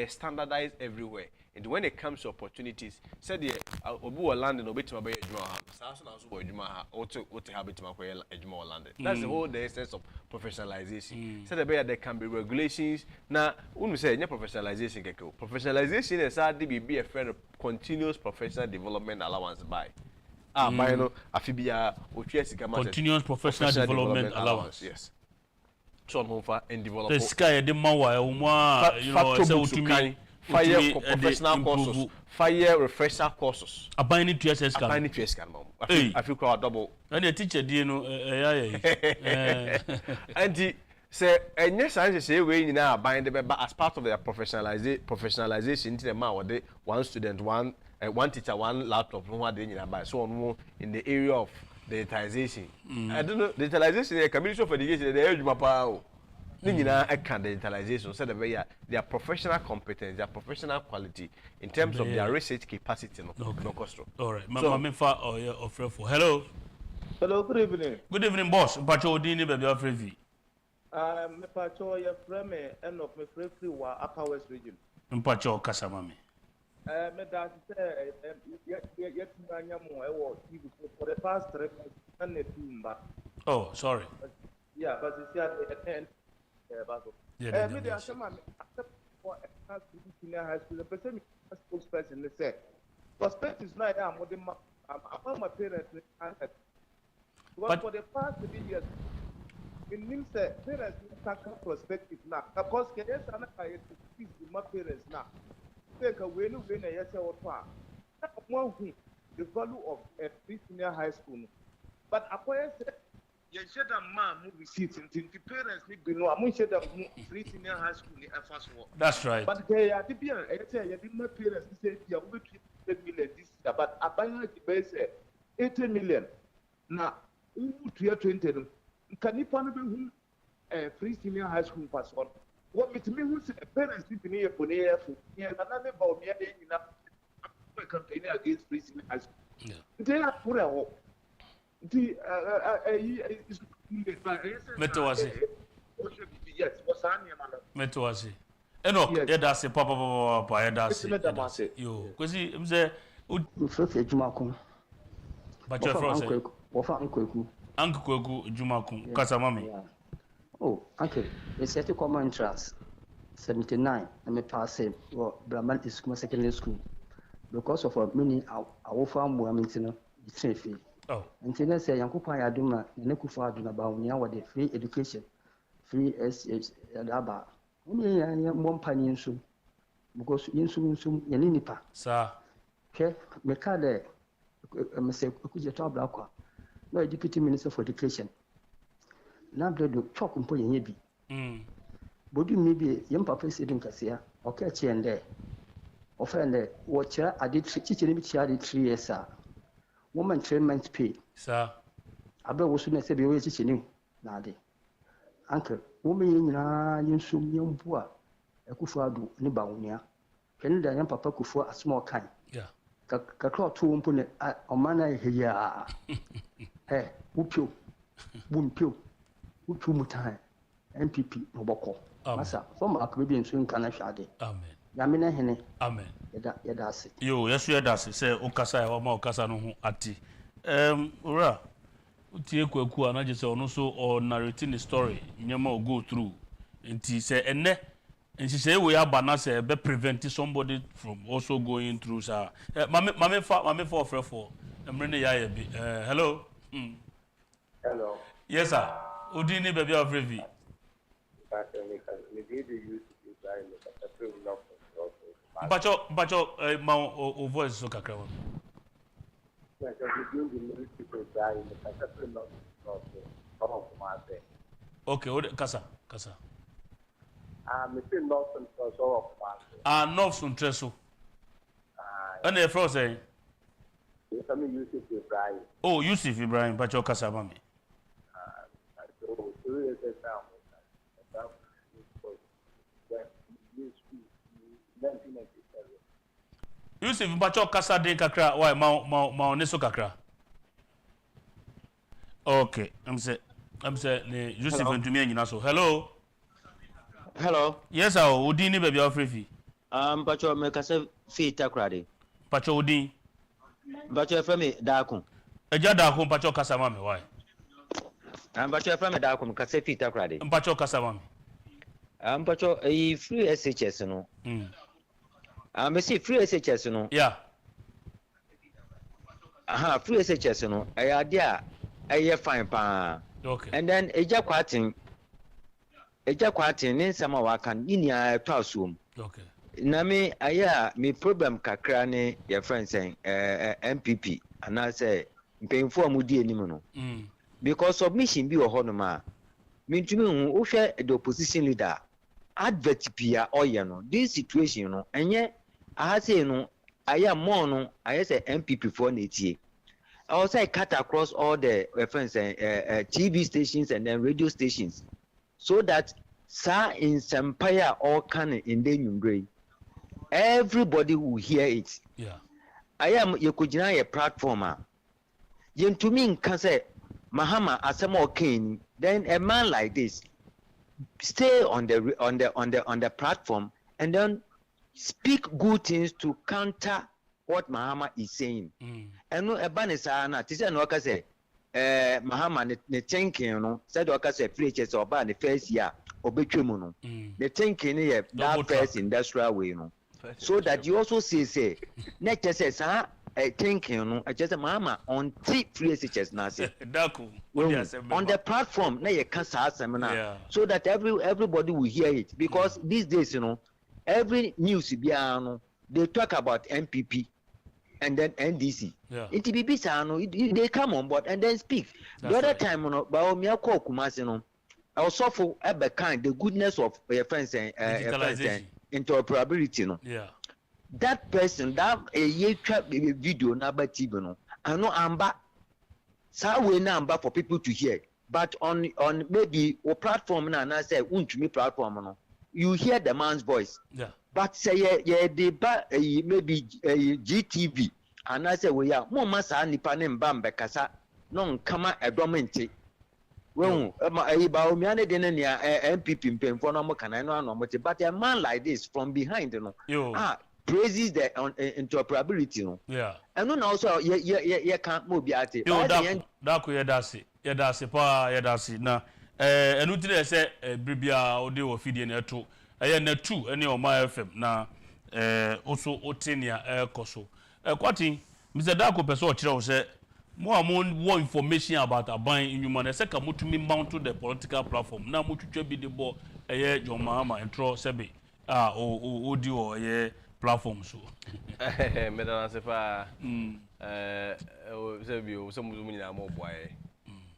standardized everywhere. And when it comes to opportunities, said the Obu London or Bitima Bay Juma, Samson also boy Juma, or to habit Ejuma London. That's the whole essence of professionalization. Said the bear there can be regulations. Now, when we say professionalization, professionalization is hard to be a friend of continuous professional development allowance by. buy no afibia otwe sika ma continuous professional development allowance. Yes. So on for and develop. The sky the mawa you know so to me fire professional courses, fire refresher courses. Aban ni tuya scan. Aban ni tuya scan mom. I feel quite double. And the teacher dey no Anti say enye science say we nyina aban de be as part of their professionalization into the man with one student one teacher one laptop no what they nyina buy so on in the area of digitalization. I don't know digitalization the community of education they use mapa o. Nyina eka digitalization so their professional competence, their professional quality in terms of their research capacity no cost. All right. Mama fa offer for. Hello. Hello, good evening. Good evening, boss. Pacho Odini baby offer vi. Me pacho ya frame end of me free wa Upper West region. Pacho kasa mami. Me that say yet nanya mo ewo TV for the past 3 months and the tumba. Oh, sorry. Yeah, but it's here Yeah, me there some for senior high school the person spokesperson they say prospect is not here I'm my parents but for the past 3 years it means that parents can't perspective now because yes and I is my parents now think a way no yes or one who the value of a senior high school but acquire you said that man move receipts and the parents need to know I'm sure that free senior high school in first war. That's right. But they are the beer I say you did my parents say you will be 8 million this year but I buy the base 80 million now who to 20 can you find who free senior high school pass on what me to me who say parents need to near for near for another about me in campaign against free senior high school. Yeah. They are for a Metawasi. Yes, what's on your mother? Metawasi. Eno, yedase papa yedase. Yo, kwesi mze Mfefe Jumakun. Bacho France. Wofa Nkweku. Nkweku Jumakun. Kasa mami. Oh, okay. We set a common entrance 79 and me pass him or Brahman School Secondary School. Because of a mini awofa muamintina itsefi. Oh. And then say Yankupa Yaduma, Nekufadu about me with the free education, free SH Adaba. Only one penny in sum because in sum Yaninipa. Sir. Okay, Mekade, Mr. Kuja Blacqua, no deputy minister for education. Now the chalk and put in Yebi. Body maybe young papa said in Cassia, or catch and there. Offend watcher, I did teaching me 3 years, sir. Woman treatment pay. Sir. Abel was soon as a baby teaching Nadi. Uncle, woman in sum young boy, akufo-addo, Nibaunia. Can the young papa could for a small kind? Yeah. Kakro 2 put a man here. Hey, whoop boom pew, whoop mutai, MPP, Noboko. Massa, from a Caribbean swing can I shade. Amen. Yamina Hene. Amen. Yadasi. Yo, yes, you dasi. Say, Okasa, or more Okasa no ati. Ura. Utie kweku anaje say ono so or narrating the story. Nyama go through. Nti say ene. Nti say we abana say be prevent somebody from also going through sir. Mame for for. Emrene ya bi. Hello. Hello. Yes sir. Udini baby of Revi. Bacho ma o voice so kakra won. Okay, kasa. Me say North Central of Kumasi. North Central. And the first say Yusuf Ibrahim. Oh, Yusuf Ibrahim, bacho kasa mami. Yusuf bacho kasa de kakra why ma oneso kakra. Okay, I'm say ne Yusuf ntumi anyina so. Hello. Hello. Yes, Odini baby ofrefi. Bacho me kasa fi takra de. Bacho Odin. Bacho efa me daakun. Eja daakun bacho kasa mami why? Bacho efa me daakun kasa fi takra de. Bacho kasa mami. Bacho free SHS no. Me see free SHS no. Yeah. free SHS no idea fine pa. Okay. And then Agyapong ne nsama wakan inia twasum. Okay. Na me me problem kakra ne your friend saying MPP and I say mpemfo amudi anim no. Because submission bi wo hono ma mintumi hu wo hwe the opposition leader advert pia oye no this situation no enye aha say no aya more no aya say MPP for na tie. I also cut across all the reference TV stations and then radio stations so that in Sampaya all can in the Nyumbre everybody will hear it. Yeah. I am Yokujina a platformer. Yen to me can say Mahama Asamo Kane, then a man like this stay on the platform and then speak good things to counter what Mahama is saying. And no abanisa na tisa no ka say Mahama ne thinking no said o ka say free church or ba the first year obetwemu no. The thinking here that first industrial way no. So that you also say na say sa thinking no just Mahama on free churches na say. On the platform na ye can sa seminar so that everybody will hear it because these days every news bia no they talk about MPP and then NDC. It they come on board and then speak. The other time, I was so for the goodness of your friends and interoperability. That person, that a video number TV, I know Amba. So we number for people to hear. But on maybe a platform and I say platform, you hear the man's voice. But say maybe GTV and I say we are more massa nipa ne mbambe kasa no nkama edomenti when about me ane den na MPP mpemfo no mo kana no anomote but a man like this from behind praises the interoperability and no also ye can mo bi ate da ko ye dase pa ye dase na enu tire se bribia ode wo fidie na eto na 2 ene o ma FM na also otinia koso Kwateng Mr. Dako person o kire o say more information about aban inhuman e say ka mutumi mount to the political platform na mutwetwa bi de bo John Mahama intro sebe odi o platform so me da se fa sebe o so mu nyina mo boy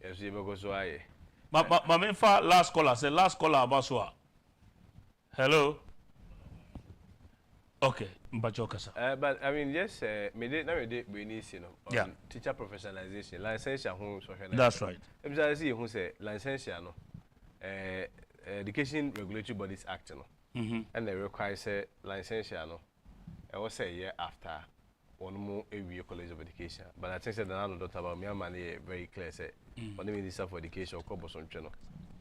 yes ye be go so aye ma me fa last caller about hello. Okay, but I mean, yes, we need teacher professionalization, licensure. That's right. Who say licensure no, Education Regulatory Bodies Act no, and they require say licensure no. I will say year after one more a college of education, but I think that the other doctor about me money very clear say, when Minister for Education or Corporation channel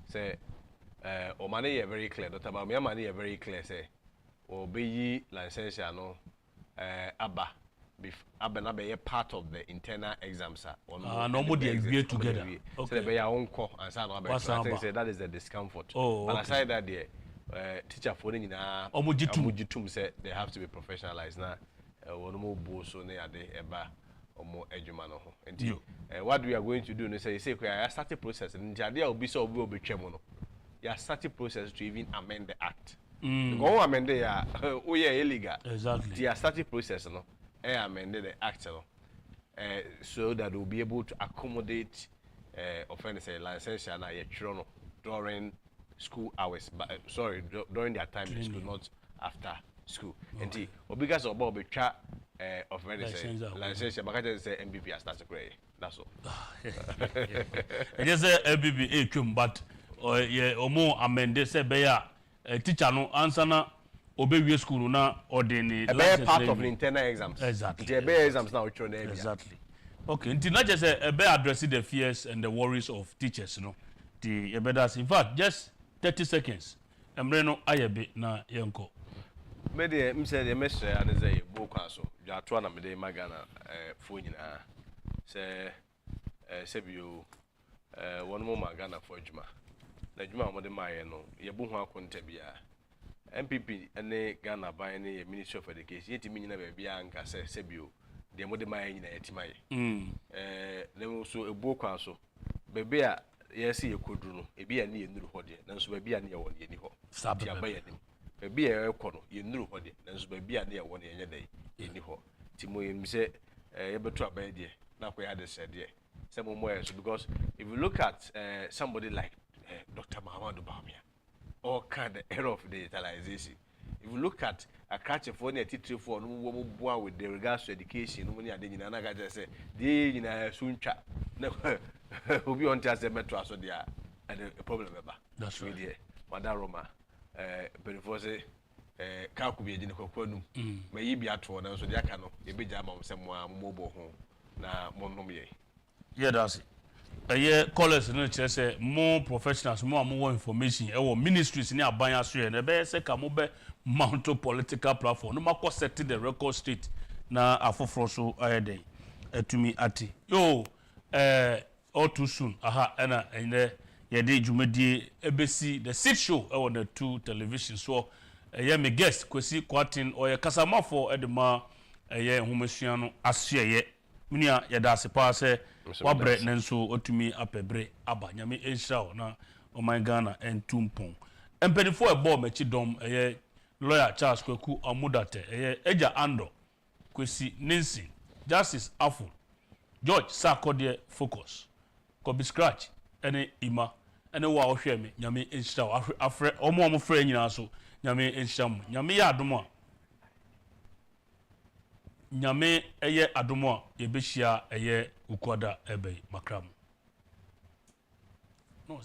say. O money very clear. Dr. Bamia money very clear say. O be license no abba na be part of the internal exams nobody agree together. Okay. So be your own core and so I think say that is the discomfort. And aside that the teacher for ni na omujitum say they have to be professionalized na one more boss on ade eba omo edwuma no ho. Enti what we are going to do no say I start the process and ade will be so obi twem no. You starting process to even amend the act. Go amend the illegal. Exactly. You starting process no. Amend the act no. So that we'll be able to accommodate offenders license and during school hours. During their time in school, not after school. And because of Bob offenders license, but say MBP has started grey. That's all. I just say MBP but. Omo amende se be ya teacher no answer na obewie school na ordinary part of the internal exams. Exactly. The exams now exactly. Okay, nti not just addressing the fears and the worries of teachers, The in fact just 30 seconds. Emre no ayebe na yenko. Me de say the message and say book so. Ja to na me de magana phone nyina. Say bio one more magana for juma. Na juma mo de maye no ye bu ho akonta bia MPP ene Ghana ban ne Ministry of Education yetimi nyina ba bia nka se bio de mo de ma nyina yetimaye ne so ebuo kwa so bebe a yesi yekodru no ebi ya ne yenuru ho de nanso ba bia ne ye won ye ni ho ti aba ya nim bebe ya ekọ no yenuru ho de nanso ba bia ne ye won ye nya dai ye ni ho ti mo yem se ye betu aba de na ko ya de se de se mo mo so because if you look at somebody like Dr. Mahamadou Bawumia all kind of era of digitalization. If you look at a catch for any teacher for no more with the regards to education, no money at the Nanaga say, the Suncha, no, who be on to as a metro, so they are a problem. That's right. Madame Roma, Benefose, Kakubi, Dinoconum, may be at one, so they cannot, a big jam of someone mobile home. Na Monomie. Yeah, that's it. Callers no say more professionals, more information. Ministries in Abaya Sue, and be say kamobe mount political platform. No matter setting the record state na afofro so ayede to me ati. Yo, all too soon. Aha, and yede jumedi ebesi the sit show on the 2 television. So me guest Kwasi Kwateng or kasama for edema homesuano asye minia yada se pa se wabre nenso otumi apebre aba nyame enhira na oman Ghana entumpon empenifo ebo mechi dom lawyer Charles Kwaku Amudate Eja Ando Kwesi Nancy Justice Afu George Sarkodie Focus Kobi Scratch ene ima ene wa ohwe me nyame enhira afre omo frɛ nyina so nyame enhira mu nyame ya adom a nyame adomo a yebehia ukwada ebe makram no